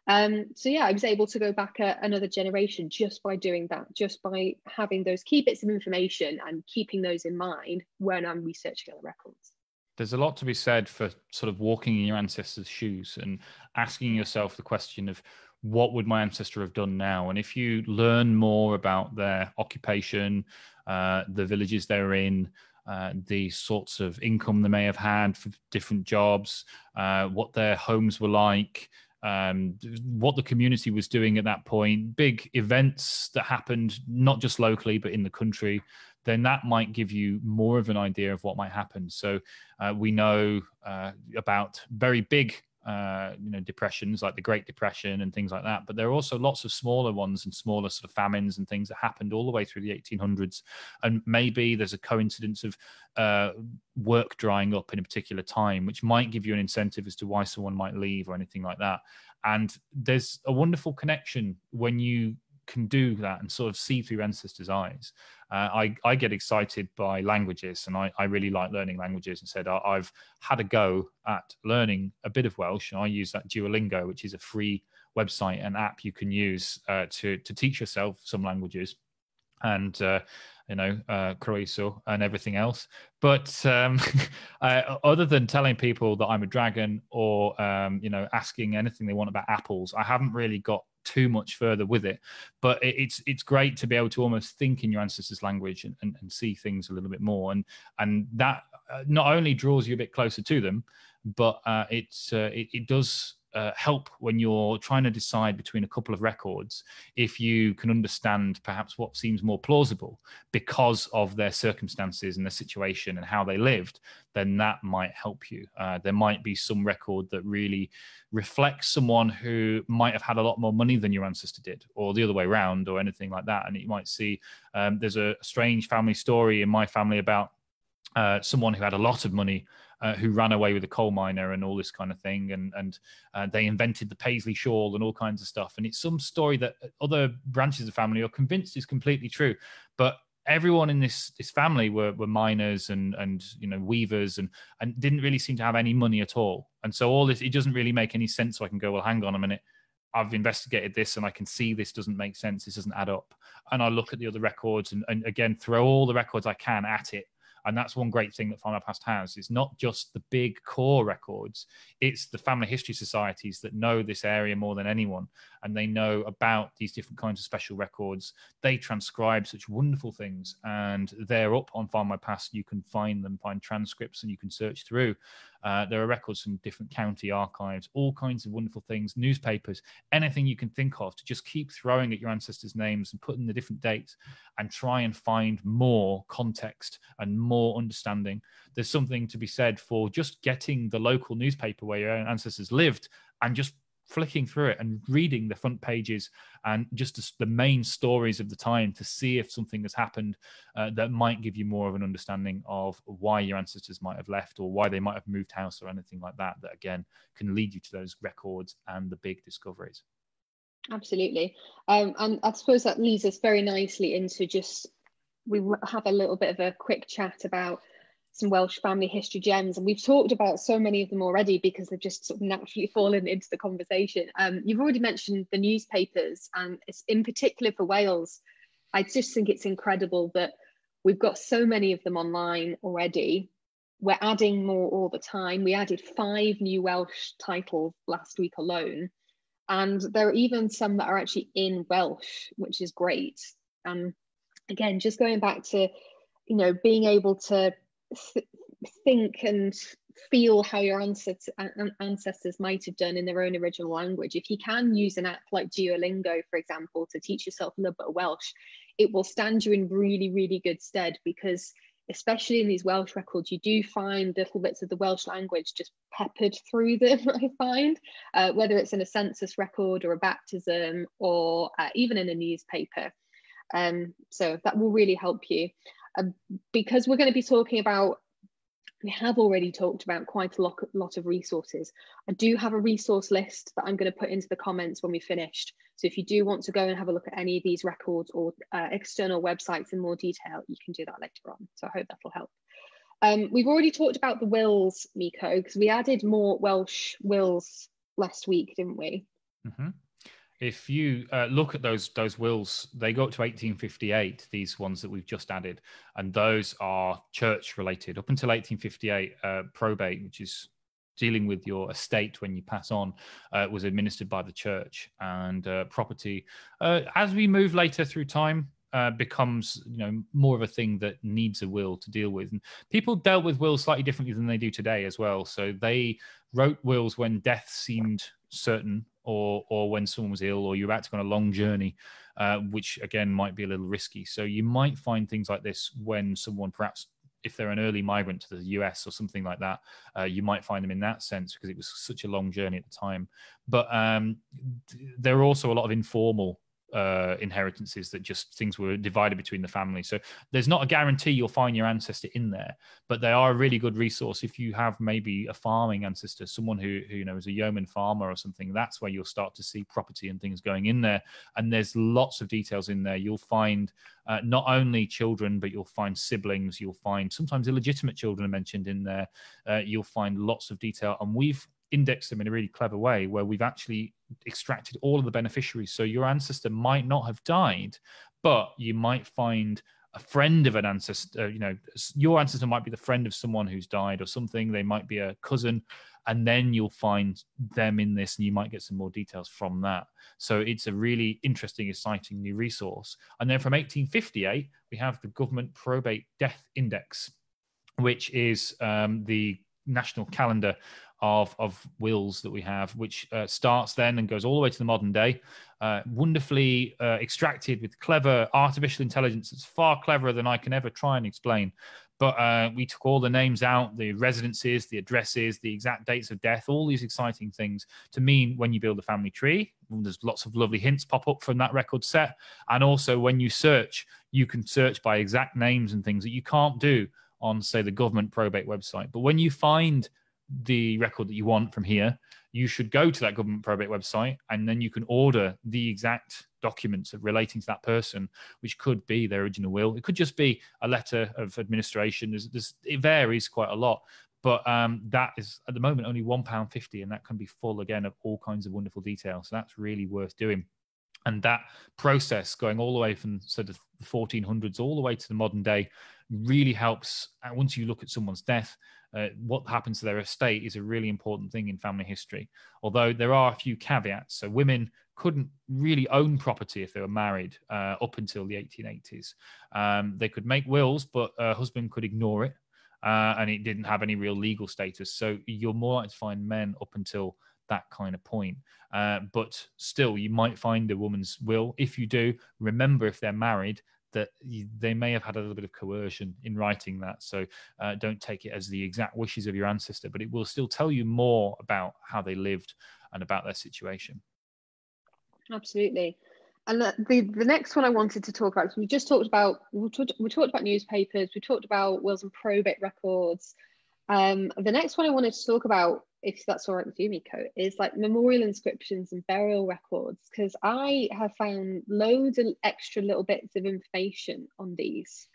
So I was able to go back another generation just by doing that, just by having those key bits of information and keeping those in mind when I'm researching other records. There's a lot to be said for sort of walking in your ancestors' shoes and asking yourself the question of, what would my ancestor have done now? And if you learn more about their occupation, the villages they're in, the sorts of income they may have had for different jobs, what their homes were like, what the community was doing at that point, big events that happened, not just locally, but in the country, then that might give you more of an idea of what might happen. So we know about very big depressions like the Great Depression and things like that, but there are also lots of smaller ones and smaller sort of famines and things that happened all the way through the 1800s. And maybe there's a coincidence of work drying up in a particular time, which might give you an incentive as to why someone might leave or anything like that. And there's a wonderful connection when you can do that and sort of see through ancestors' eyes. I get excited by languages, and I really like learning languages. And said I've had a go at learning a bit of Welsh. I use that Duolingo, which is a free website and app you can use to teach yourself some languages, and Croeso and everything else. But other than telling people that I'm a dragon or asking anything they want about apples, I haven't really got too much further with it. But it's great to be able to almost think in your ancestors' language and see things a little bit more, and that not only draws you a bit closer to them, but it does help when you're trying to decide between a couple of records. If you can understand perhaps what seems more plausible because of their circumstances and their situation and how they lived, then that might help you. There might be some record that really reflects someone who might have had a lot more money than your ancestor did, or the other way around, or anything like that. And you might see there's a strange family story in my family about someone who had a lot of money, who ran away with a coal miner and all this kind of thing, and they invented the Paisley shawl and all kinds of stuff. And it's some story that other branches of the family are convinced is completely true, but everyone in this family were miners and weavers and didn't really seem to have any money at all. And so all this, it doesn't really make any sense. So I can go, well, hang on a minute, I've investigated this and I can see this doesn't make sense. This doesn't add up. And I look at the other records and again, throw all the records I can at it. And that's one great thing that Findmypast has. It's not just the big core records. It's the family history societies that know this area more than anyone. And they know about these different kinds of special records. They transcribe such wonderful things. And they're up on Findmypast. You can find them, find transcripts, and you can search through. There are records from different county archives, all kinds of wonderful things, newspapers, anything you can think of to just keep throwing at your ancestors' names and putting the different dates and try and find more context and more understanding. There's something to be said for just getting the local newspaper where your ancestors lived and just flicking through it and reading the front pages and just the main stories of the time to see if something has happened that might give you more of an understanding of why your ancestors might have left or why they might have moved house or anything like that, that again can lead you to those records and the big discoveries. Absolutely. And I suppose that leads us very nicely into just, we have a little bit of a quick chat about some Welsh family history gems, and we've talked about so many of them already because they've just sort of naturally fallen into the conversation. You've already mentioned the newspapers, and it's in particular for Wales. I just think it's incredible that we've got so many of them online already. We're adding more all the time. We added 5 new Welsh titles last week alone, and there are even some that are actually in Welsh, which is great. Again, just going back to, you know, being able to think and feel how your ancestors might have done in their own original language. If you can use an app like Duolingo, for example, to teach yourself a little bit of Welsh, it will stand you in really, really good stead, because especially in these Welsh records, you do find little bits of the Welsh language just peppered through them, I find, whether it's in a census record or a baptism or even in a newspaper. So that will really help you. Because we're going to be talking about, we have already talked about quite a lot of resources. I do have a resource list that I'm going to put into the comments when we finished. So if you do want to go and have a look at any of these records or external websites in more detail, you can do that later on. So I hope that will help. We've already talked about the wills, Myko, because we added more Welsh wills last week, didn't we? Mm-hmm. If you look at those wills, they go up to 1858, these ones that we've just added, and those are church related. Up until 1858, probate, which is dealing with your estate when you pass on, was administered by the church, and property, as we move later through time, becomes, you know, more of a thing that needs a will to deal with. And people dealt with wills slightly differently than they do today as well. So they wrote wills when death seemed certain, or when someone was ill, or you're about to go on a long journey, which again might be a little risky. So you might find things like this when someone, perhaps if they're an early migrant to the US or something like that, you might find them in that sense because it was such a long journey at the time. But there are also a lot of informal inheritances that just things were divided between the family. So there's not a guarantee you'll find your ancestor in there, but they are a really good resource if you have maybe a farming ancestor, someone who you know is a yeoman farmer or something. That's where you'll start to see property and things going in there, and there's lots of details in there. You'll find not only children, but you'll find siblings, you'll find sometimes illegitimate children are mentioned in there. You'll find lots of detail, and we've indexed them in a really clever way where we've actually extracted all of the beneficiaries. So your ancestor might not have died, but you might find a friend of an ancestor. You know, your ancestor might be the friend of someone who's died or something. They might be a cousin, and then you'll find them in this, and you might get some more details from that. So it's a really interesting, exciting new resource. And then from 1858, we have the Government Probate Death Index, which is the national calendar of wills that we have, which starts then and goes all the way to the modern day, wonderfully extracted with clever artificial intelligence. It's far cleverer than I can ever try and explain. But we took all the names out, the residences, the addresses, the exact dates of death, all these exciting things to mean when you build a family tree. There's lots of lovely hints pop up from that record set. And also when you search, you can search by exact names and things that you can't do on, say, the government probate website. But when you find the record that you want from here, you should go to that government probate website, and then you can order the exact documents relating to that person, which could be their original will. It could just be a letter of administration. It varies quite a lot, but that is at the moment only £1.50, and that can be full again of all kinds of wonderful details. So that's really worth doing. And that process going all the way from sort of the 1400s all the way to the modern day really helps. Once you look at someone's death, what happens to their estate is a really important thing in family history, although there are a few caveats. So women couldn't really own property if they were married up until the 1880s. They could make wills, but a husband could ignore it. and it didn't have any real legal status. So you're more likely to find men up until that kind of point. But still, you might find a woman's will. If you do, remember, if they're married, that they may have had a little bit of coercion in writing that. So don't take it as the exact wishes of your ancestor, but it will still tell you more about how they lived and about their situation. Absolutely. And the next one I wanted to talk about, we talked about newspapers, we talked about wills and probate records. The next one I wanted to talk about, if that's all right with you, Myko, is like memorial inscriptions and burial records, because I have found loads of extra little bits of information on these.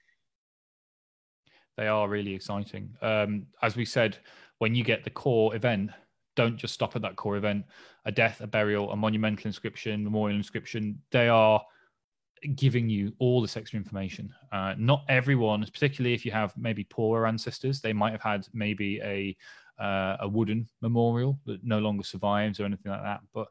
They are really exciting. As we said, when you get the core event, don't just stop at that core event. A death, a burial, a monumental inscription, memorial inscription, they are giving you all this extra information. Not everyone, particularly if you have maybe poorer ancestors, they might have had maybe a wooden memorial that no longer survives or anything like that. But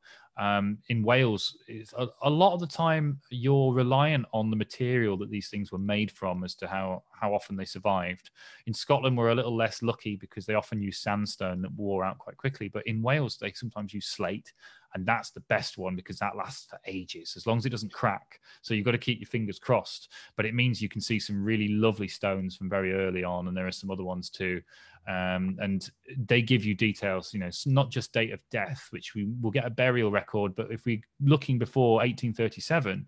in Wales, it's a lot of the time you're reliant on the material that these things were made from as to how often they survived. In Scotland, we're a little less lucky because they often use sandstone that wore out quite quickly. But in Wales, they sometimes use slate. And that's the best one because that lasts for ages, as long as it doesn't crack. So you've got to keep your fingers crossed. But it means you can see some really lovely stones from very early on. And there are some other ones too. And they give you details, not just date of death, which we will get a burial record. But if we're looking before 1837,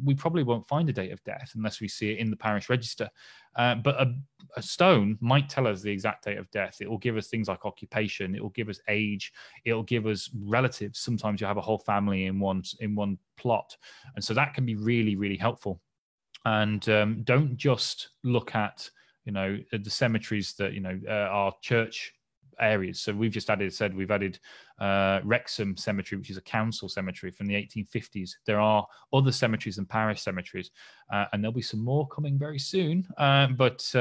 we probably won't find a date of death unless we see it in the parish register. But a stone might tell us the exact date of death. It will give us things like occupation. It will give us age. It will give us relatives. Sometimes you have a whole family in one plot. And so that can be really, really helpful. And don't just look at, the cemeteries that, are church areas. So we've added Wrexham Cemetery, which is a council cemetery from the 1850s. There are other cemeteries and parish cemeteries, and there'll be some more coming very soon. But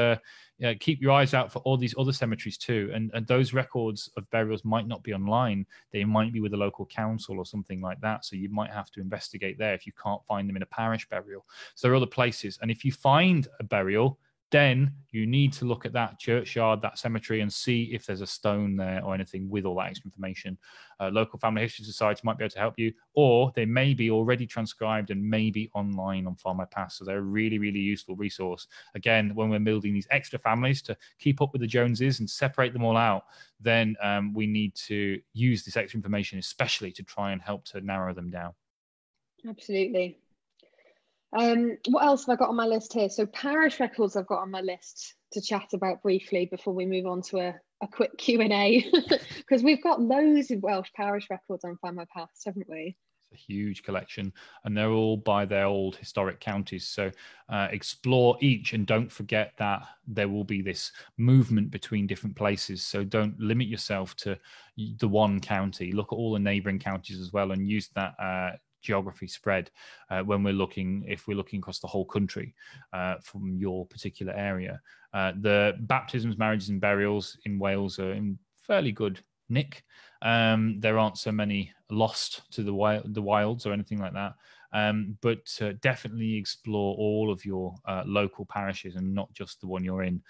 keep your eyes out for all these other cemeteries too. And those records of burials might not be online. They might be with a local council or something like that. So you might have to investigate there if you can't find them in a parish burial. So there are other places. And if you find a burial, then you need to look at that churchyard, that cemetery, and see if there's a stone there or anything with all that extra information. Local Family History Society might be able to help you, or they may be already transcribed and maybe online on Findmypast. So they're a really, really useful resource. Again, when we're building these extra families to keep up with the Joneses and separate them all out, then we need to use this extra information, especially to try and help to narrow them down. Absolutely. What else have I got on my list here? So parish records I've got on my list to chat about briefly before we move on to a quick Q&A, because we've got loads of Welsh parish records on Findmypast, haven't we? It's a huge collection, and they're all by their old historic counties. So explore each, and don't forget that there will be this movement between different places. So don't limit yourself to the one county. Look at all the neighbouring counties as well, and use that geography spread when we're looking across the whole country from your particular area. The baptisms, marriages and burials in Wales are in fairly good nick. There aren't so many lost to the wilds or anything like that, but definitely explore all of your local parishes and not just the one you're in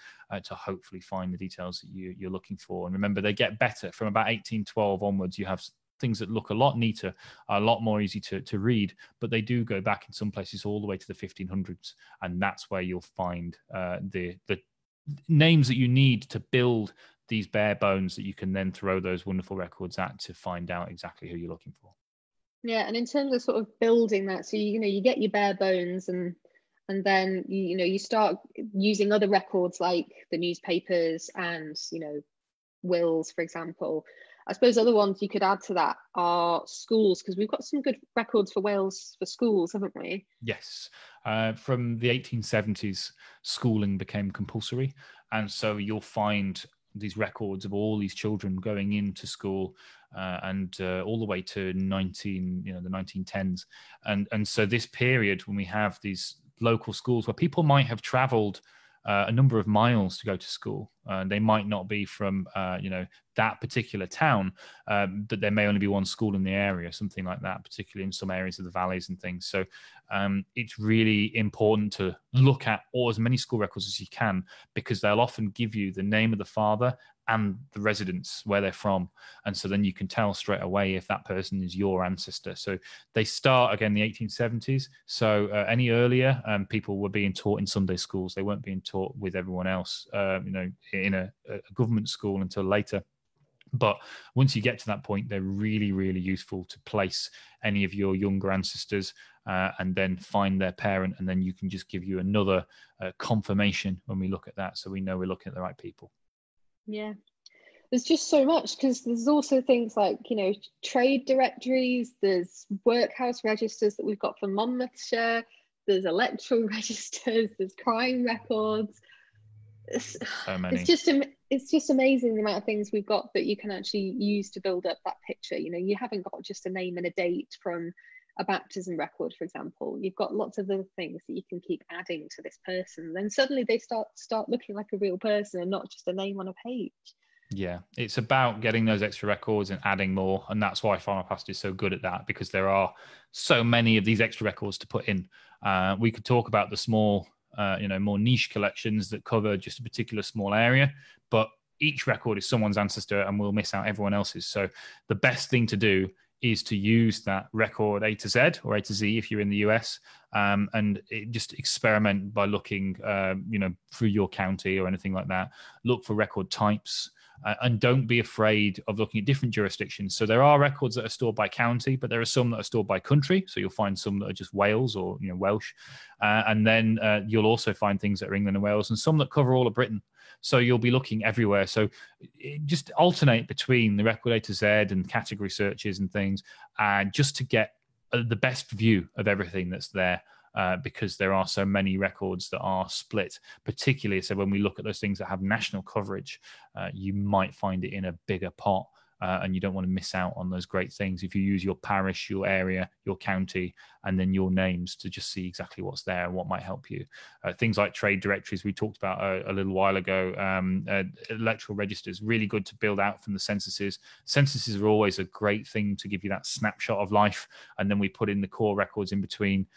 to hopefully find the details that you're looking for. And remember, they get better from about 1812 onwards. You have things that look a lot neater, a lot more easy to read, but they do go back in some places all the way to the 1500s, and that's where you'll find the names that you need to build these bare bones that you can then throw those wonderful records at to find out exactly who you're looking for. Yeah, and in terms of sort of building that, so you get your bare bones, and then you start using other records like the newspapers and wills, for example. I suppose other ones you could add to that are schools, because we've got some good records for Wales for schools, haven't we? Yes. From the 1870s, schooling became compulsory. And so you'll find these records of all these children going into school and all the way to the 1910s. And so this period when we have these local schools where people might have traveled a number of miles to go to school. They might not be from, that particular town, but there may only be one school in the area, something like that, particularly in some areas of the valleys and things. So it's really important to look at as many school records as you can, because they'll often give you the name of the father and the residence where they're from. And so then you can tell straight away if that person is your ancestor. So they start, again, the 1870s. So any earlier, people were being taught in Sunday schools. They weren't being taught with everyone else, in a government school until later. But once you get to that point, they're really, really useful to place any of your younger ancestors and then find their parent. And then you can just give you another confirmation when we look at that. So we know we're looking at the right people. Yeah. There's just so much, because there's also things like, trade directories, there's workhouse registers that we've got for Monmouthshire, there's electoral registers, there's crime records. So many. It's just amazing the amount of things we've got that you can actually use to build up that picture. You haven't got just a name and a date from a baptism record, for example. You've got lots of other things that you can keep adding to this person. Then suddenly they start looking like a real person and not just a name on a page. Yeah, it's about getting those extra records and adding more. And that's why Findmypast is so good at that, because there are so many of these extra records to put in. We could talk about the small, more niche collections that cover just a particular small area, but each record is someone's ancestor and we'll miss out everyone else's. So the best thing to do is to use that record A to Z or A to Z if you're in the US, and just experiment by looking, through your county or anything like that. Look for record types. And don't be afraid of looking at different jurisdictions. So there are records that are stored by county, but there are some that are stored by country. So you'll find some that are just Wales or Welsh. And then you'll also find things that are England and Wales, and some that cover all of Britain. So you'll be looking everywhere. So just alternate between the record A to Z and category searches and things, just to get the best view of everything that's there. Because there are so many records that are split, particularly so when we look at those things that have national coverage, you might find it in a bigger pot, and you don't want to miss out on those great things if you use your parish, your area, your county, and then your names to just see exactly what's there and what might help you. Things like trade directories we talked about a little while ago, electoral registers, really good to build out from the censuses. Censuses are always a great thing to give you that snapshot of life, and then we put in the core records in between.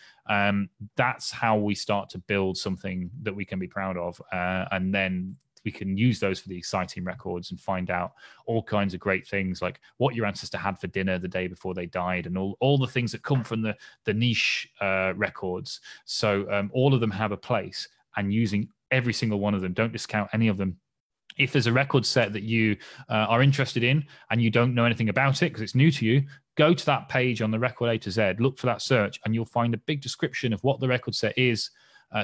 That's how we start to build something that we can be proud of, and then we can use those for the exciting records and find out all kinds of great things, like what your ancestor had for dinner the day before they died, and all the things that come from the niche records. So all of them have a place, and using every single one of them, don't discount any of them. If there's a record set that you are interested in and you don't know anything about it because it's new to you, go to that page on the record A to Z, look for that search, and you'll find a big description of what the record set is,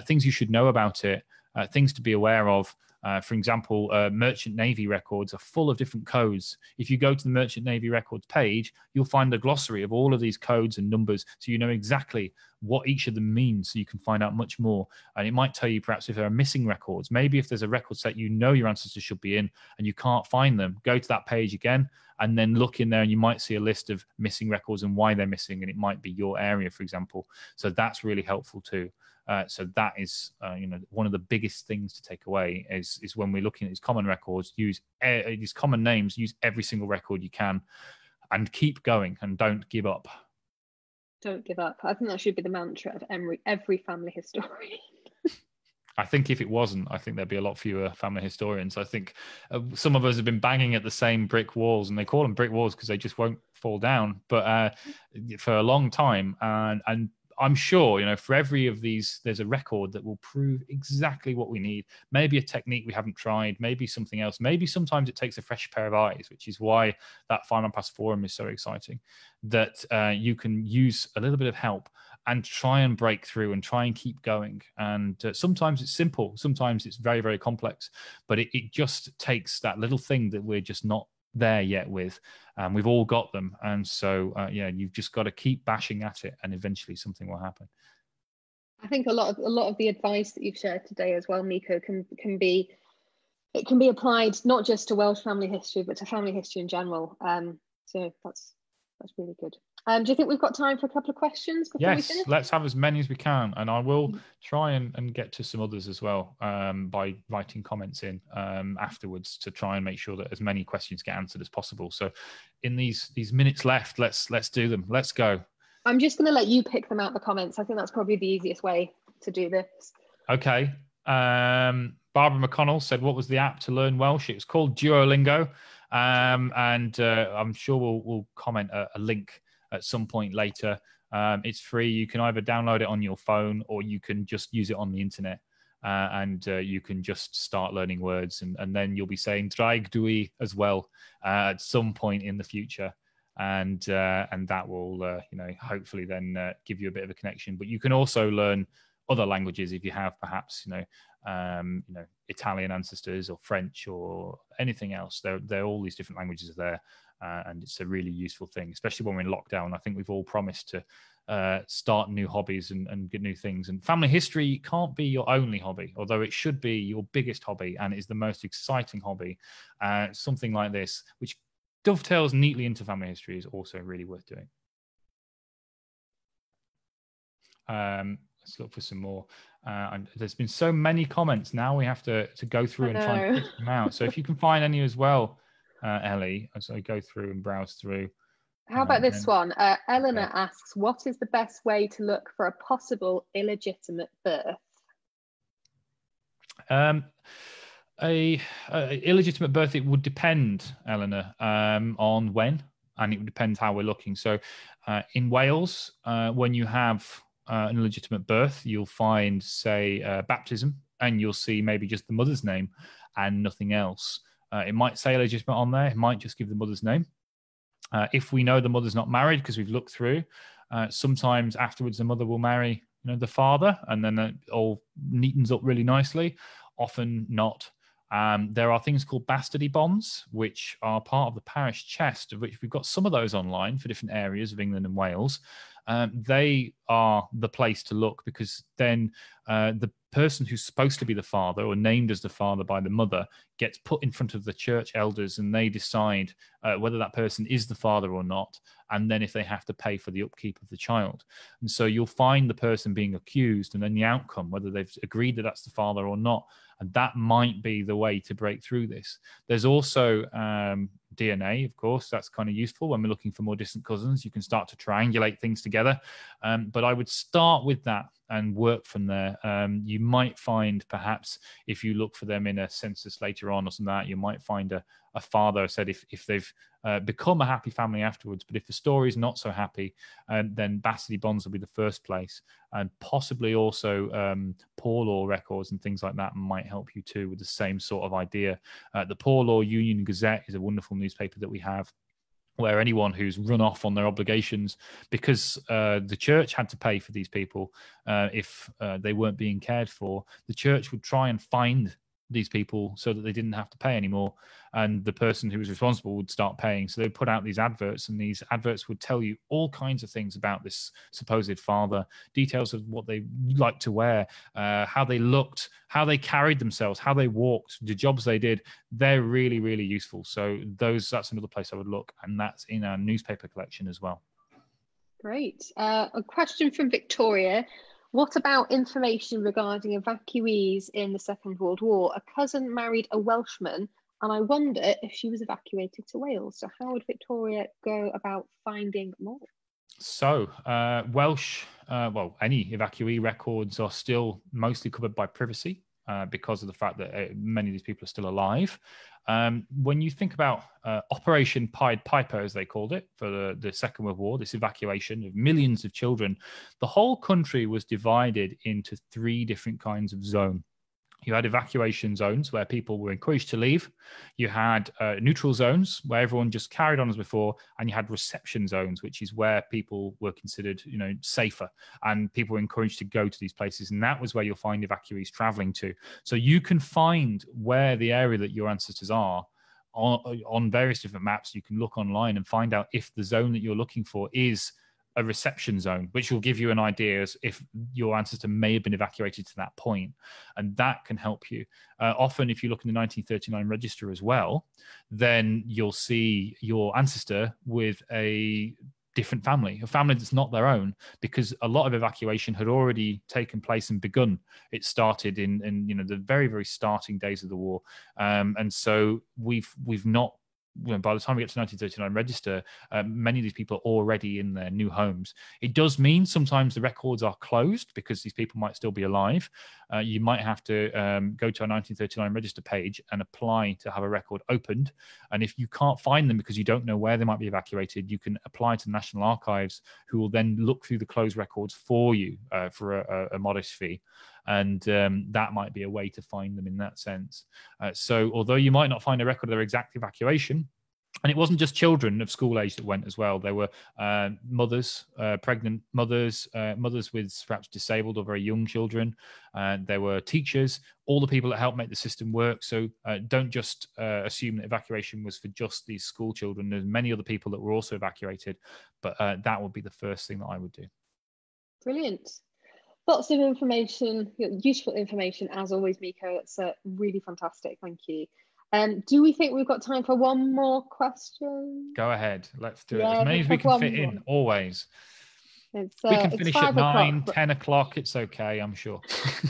things you should know about it, things to be aware of. For example, Merchant Navy records are full of different codes. If you go to the Merchant Navy records page, you'll find a glossary of all of these codes and numbers, so you know exactly what each of them means, so you can find out much more. And it might tell you perhaps if there are missing records. Maybe if there's a record set your ancestors should be in and you can't find them, go to that page again and then look in there, and you might see a list of missing records and why they're missing, and it might be your area, for example. So that's really helpful too. So that is, one of the biggest things to take away is when we're looking at these common records, use these common names, use every single record you can, and keep going and don't give up. Don't give up. I think that should be the mantra of every family historian. I think if it wasn't, I think there'd be a lot fewer family historians. I think some of us have been banging at the same brick walls, and they call them brick walls because they just won't fall down, but for a long time. And I'm sure, for every of these, there's a record that will prove exactly what we need. Maybe a technique we haven't tried, maybe something else. Maybe sometimes it takes a fresh pair of eyes, which is why that Findmypast forum is so exciting, that you can use a little bit of help and try and break through and try and keep going. And sometimes it's simple, sometimes it's very, very complex, but it just takes that little thing that we're just not there yet with. We've all got them, and so you've just got to keep bashing at it, and eventually something will happen. I think a lot of the advice that you've shared today as well, Myko, can be applied not just to Welsh family history but to family history in general. So That's really good. Do you think we've got time for a couple of questions before we finish? Yes, let's have as many as we can, and I will try and get to some others as well by writing comments in afterwards to try and make sure that as many questions get answered as possible. So in these minutes left, let's do them. Let's go. I'm just going to let you pick them out in the comments. I think that's probably the easiest way to do this. Okay. Barbara McConnell said, what was the app to learn Welsh? It was called Duolingo. And I'm sure we'll comment a link at some point later. It's free. You can either download it on your phone or you can just use it on the internet. And you can just start learning words. And then you'll be saying Draig Dwi as well at some point in the future. And that will, hopefully then give you a bit of a connection. But you can also learn other languages if you have perhaps, Italian ancestors or French or anything else. There all these different languages are there, and it's a really useful thing, especially when we're in lockdown. I think we've all promised to start new hobbies and get new things. And family history can't be your only hobby, although it should be your biggest hobby, and it's the most exciting hobby. Something like this, which dovetails neatly into family history, is also really worth doing. Let's look for some more. And there's been so many comments. Now we have to go through and try and pick them out. So if you can find any as well, Ellie, as I go through and browse through. How about this one? Eleanor asks, what is the best way to look for a possible illegitimate birth? A illegitimate birth, it would depend, Eleanor, on when, and it would depend how we're looking. So in Wales, when you have an illegitimate birth, you'll find, say, baptism, and you'll see maybe just the mother's name and nothing else. It might say illegitimate on there. It might just give the mother's name. If we know the mother's not married, because we've looked through, sometimes afterwards the mother will marry, the father, and then it all neatens up really nicely. Often not. There are things called bastardy bonds, which are part of the parish chest, of which we've got some of those online for different areas of England and Wales. They are the place to look, because then the person who's supposed to be the father, or named as the father by the mother, gets put in front of the church elders, and they decide whether that person is the father or not, and then if they have to pay for the upkeep of the child. And so you'll find the person being accused, and then the outcome, whether they've agreed that that's the father or not. And that might be the way to break through this. There's also DNA, of course. That's kind of useful when we're looking for more distant cousins. You can start to triangulate things together. But I would start with that and work from there. You might find, perhaps, if you look for them in a census later on or something like that, you might find a father said if they've become a happy family afterwards. But if the story is not so happy, then bastardy bonds will be the first place. And possibly also poor law records and things like that might help you too with the same sort of idea. The Poor Law Union Gazette is a wonderful newspaper that we have, where anyone who's run off on their obligations because the church had to pay for these people if they weren't being cared for, the church would try and find these people so that they didn't have to pay anymore, and the person who was responsible would start paying. So they put out these adverts, and these adverts would tell you all kinds of things about this supposed father, details of what they liked to wear, how they looked, how they carried themselves, how they walked, the jobs they did. They're really, really useful. So that's another place I would look, and that's in our newspaper collection as well. Great. A question from Victoria. What about information regarding evacuees in the Second World War? A cousin married a Welshman, and I wonder if she was evacuated to Wales. So how would Victoria go about finding more? So Welsh, any evacuee records are still mostly covered by privacy because of the fact that many of these people are still alive. When you think about Operation Pied Piper, as they called it, for the Second World War, this evacuation of millions of children, the whole country was divided into 3 different kinds of zone. You had evacuation zones where people were encouraged to leave. You had neutral zones where everyone just carried on as before, and you had reception zones, which is where people were considered, safer, and people were encouraged to go to these places. And that was where you'll find evacuees traveling to. So you can find where the area that your ancestors are on various different maps. You can look online and find out if the zone that you're looking for is a reception zone, which will give you an idea as if your ancestor may have been evacuated to that point, and that can help you. Often, if you look in the 1939 register as well, then you'll see your ancestor with a different family, a family that's not their own, because a lot of evacuation had already taken place and begun. It started in you know, the very, very starting days of the war, and so we've not, you know, by the time we get to 1939 register, many of these people are already in their new homes. It does mean sometimes the records are closed because these people might still be alive. You might have to go to a 1939 register page and apply to have a record opened. And if you can't find them because you don't know where they might be evacuated, you can apply to the National Archives, who will then look through the closed records for you for a modest fee. And that might be a way to find them in that sense. So although you might not find a record of their exact evacuation, and it wasn't just children of school age that went as well. There were mothers, pregnant mothers, mothers with perhaps disabled or very young children. There were teachers, all the people that helped make the system work. So don't just assume that evacuation was for just these school children. There's many other people that were also evacuated, but that would be the first thing that I would do. Brilliant. Lots of information, useful information as always, Myko. It's really fantastic. Thank you. Do we think we've got time for one more question? Go ahead. Let's do it. As many as we can fit in, always. We can finish at 9, 10 o'clock. It's okay, I'm sure.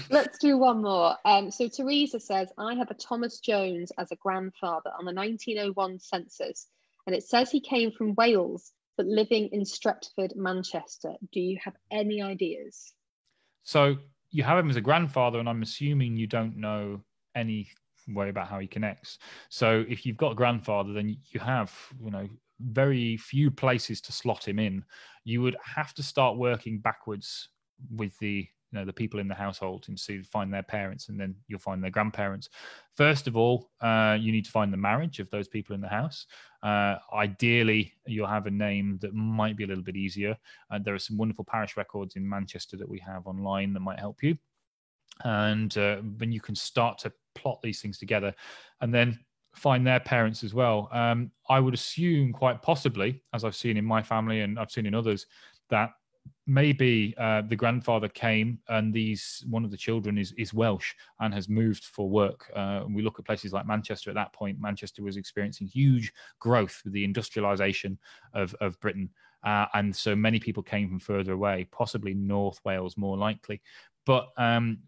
Let's do one more. So Teresa says, I have a Thomas Jones as a grandfather on the 1901 census, and it says he came from Wales, but living in Stretford, Manchester. Do you have any ideas? So you have him as a grandfather, and I'm assuming you don't know any way about how he connects. So if you've got a grandfather, then you have, you know, very few places to slot him in. You would have to start working backwards with the, you know, the people in the household and see, find their parents, and then you'll find their grandparents. First of all, you need to find the marriage of those people in the house. Ideally, you'll have a name that might be a little bit easier. There are some wonderful parish records in Manchester that we have online that might help you. And then you can start to plot these things together and then find their parents as well. I would assume quite possibly, as I've seen in my family and I've seen in others, that maybe the grandfather came and one of the children is Welsh and has moved for work. We look at places like Manchester at that point. Manchester was experiencing huge growth with the industrialization of Britain. And so many people came from further away, possibly North Wales more likely. But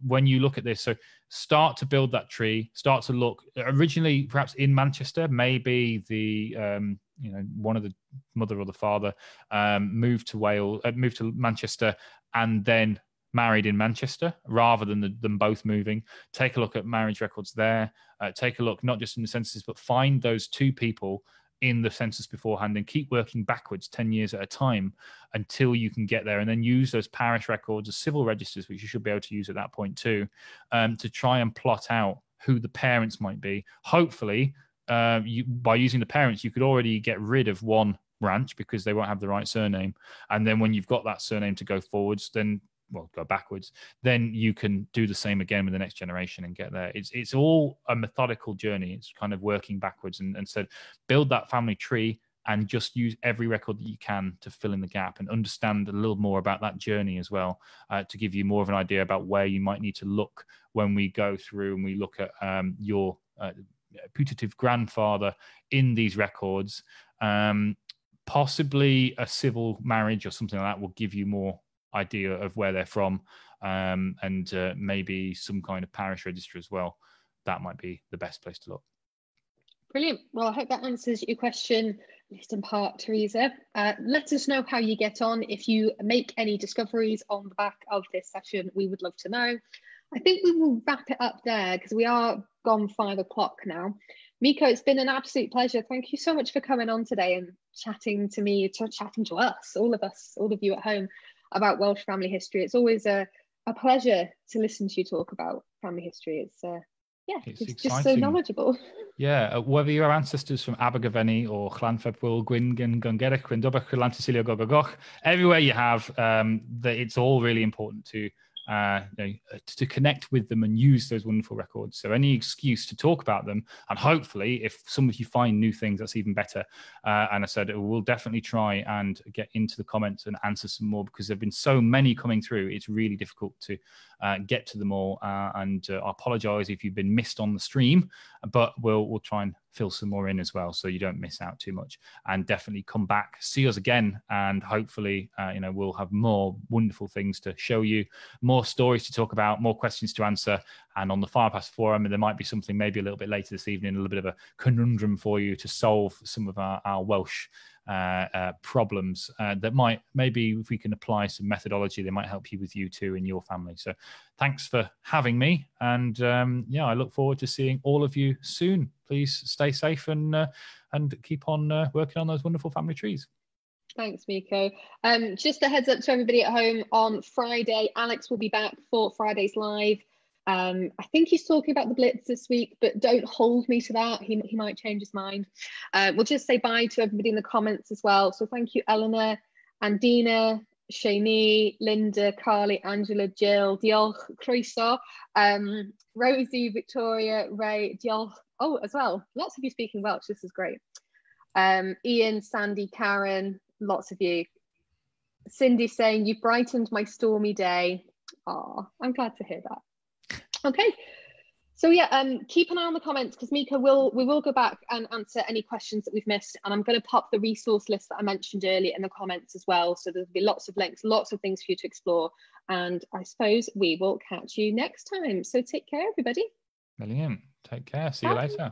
when you look at this, so start to build that tree, start to look originally perhaps in Manchester, maybe the one of the mother or the father moved to Manchester and then married in Manchester rather than them both moving. Take a look at marriage records there. Take a look not just in the census, but find those two people in the census beforehand and keep working backwards 10 years at a time until you can get there, and then use those parish records as civil registers, which you should be able to use at that point too, to try and plot out who the parents might be. Hopefully, by using the parents, you could already get rid of one branch because they won't have the right surname. And then when you've got that surname to go forwards, then go backwards, then you can do the same again with the next generation and get there. It's all a methodical journey. It's kind of working backwards and said, build that family tree and just use every record that you can to fill in the gap and understand a little more about that journey as well, to give you more of an idea about where you might need to look when we go through and we look at your putative grandfather in these records. Possibly a civil marriage or something like that will give you more idea of where they're from, and maybe some kind of parish register as well. That might be the best place to look. Brilliant. Well, I hope that answers your question, at least in part, Teresa. Let us know how you get on. If you make any discoveries on the back of this session, we would love to know. I think we will wrap it up there because we are gone 5 o'clock now. Myko, it's been an absolute pleasure. Thank you so much for coming on today and chatting to me, chatting to us, all of you at home, about Welsh family history. It's always a pleasure to listen to you talk about family history. It's just so knowledgeable. Yeah, whether your ancestors from Abergavenny or Llanfebwyl, Gwyngen, Gongeric, Gwyndobec, Lantysilio, Gogogoch, everywhere you have, it's all really important to connect with them and use those wonderful records. So any excuse to talk about them, and hopefully if some of you find new things, that's even better. And I said we'll definitely try and get into the comments and answer some more, because there have been so many coming through. It's really difficult to get to them all, and I apologize if you've been missed on the stream, but we'll try and fill some more in as well, so you don't miss out too much. And definitely come back, see us again, and hopefully, we'll have more wonderful things to show you, more stories to talk about, more questions to answer. And on the Findmypast forum, there might be something maybe a little bit later this evening, a little bit of a conundrum for you to solve some of our Welsh problems that might, maybe if we can apply some methodology, they might help you too in your family. So thanks for having me, and I look forward to seeing all of you soon. Please stay safe and keep on working on those wonderful family trees. Thanks, Myko. Just a heads up to everybody at home, on Friday Alex will be back for Friday's live. I think he's talking about the Blitz this week, but don't hold me to that. He might change his mind. We'll just say bye to everybody in the comments as well. So thank you, Eleanor, Andina, Shani, Linda, Carly, Angela, Jill, diolch, croeso, Rosie, Victoria, Ray, diolch. Oh, as well, lots of you speaking Welsh. This is great. Ian, Sandy, Karen, lots of you. Cindy saying, you brightened my stormy day. Oh, I'm glad to hear that. Okay, so yeah, keep an eye on the comments, because Myko we will go back and answer any questions that we've missed, and I'm going to pop the resource list that I mentioned earlier in the comments as well, so there'll be lots of links, lots of things for you to explore, and I suppose we will catch you next time. So take care, everybody. Brilliant. Take care. See you later.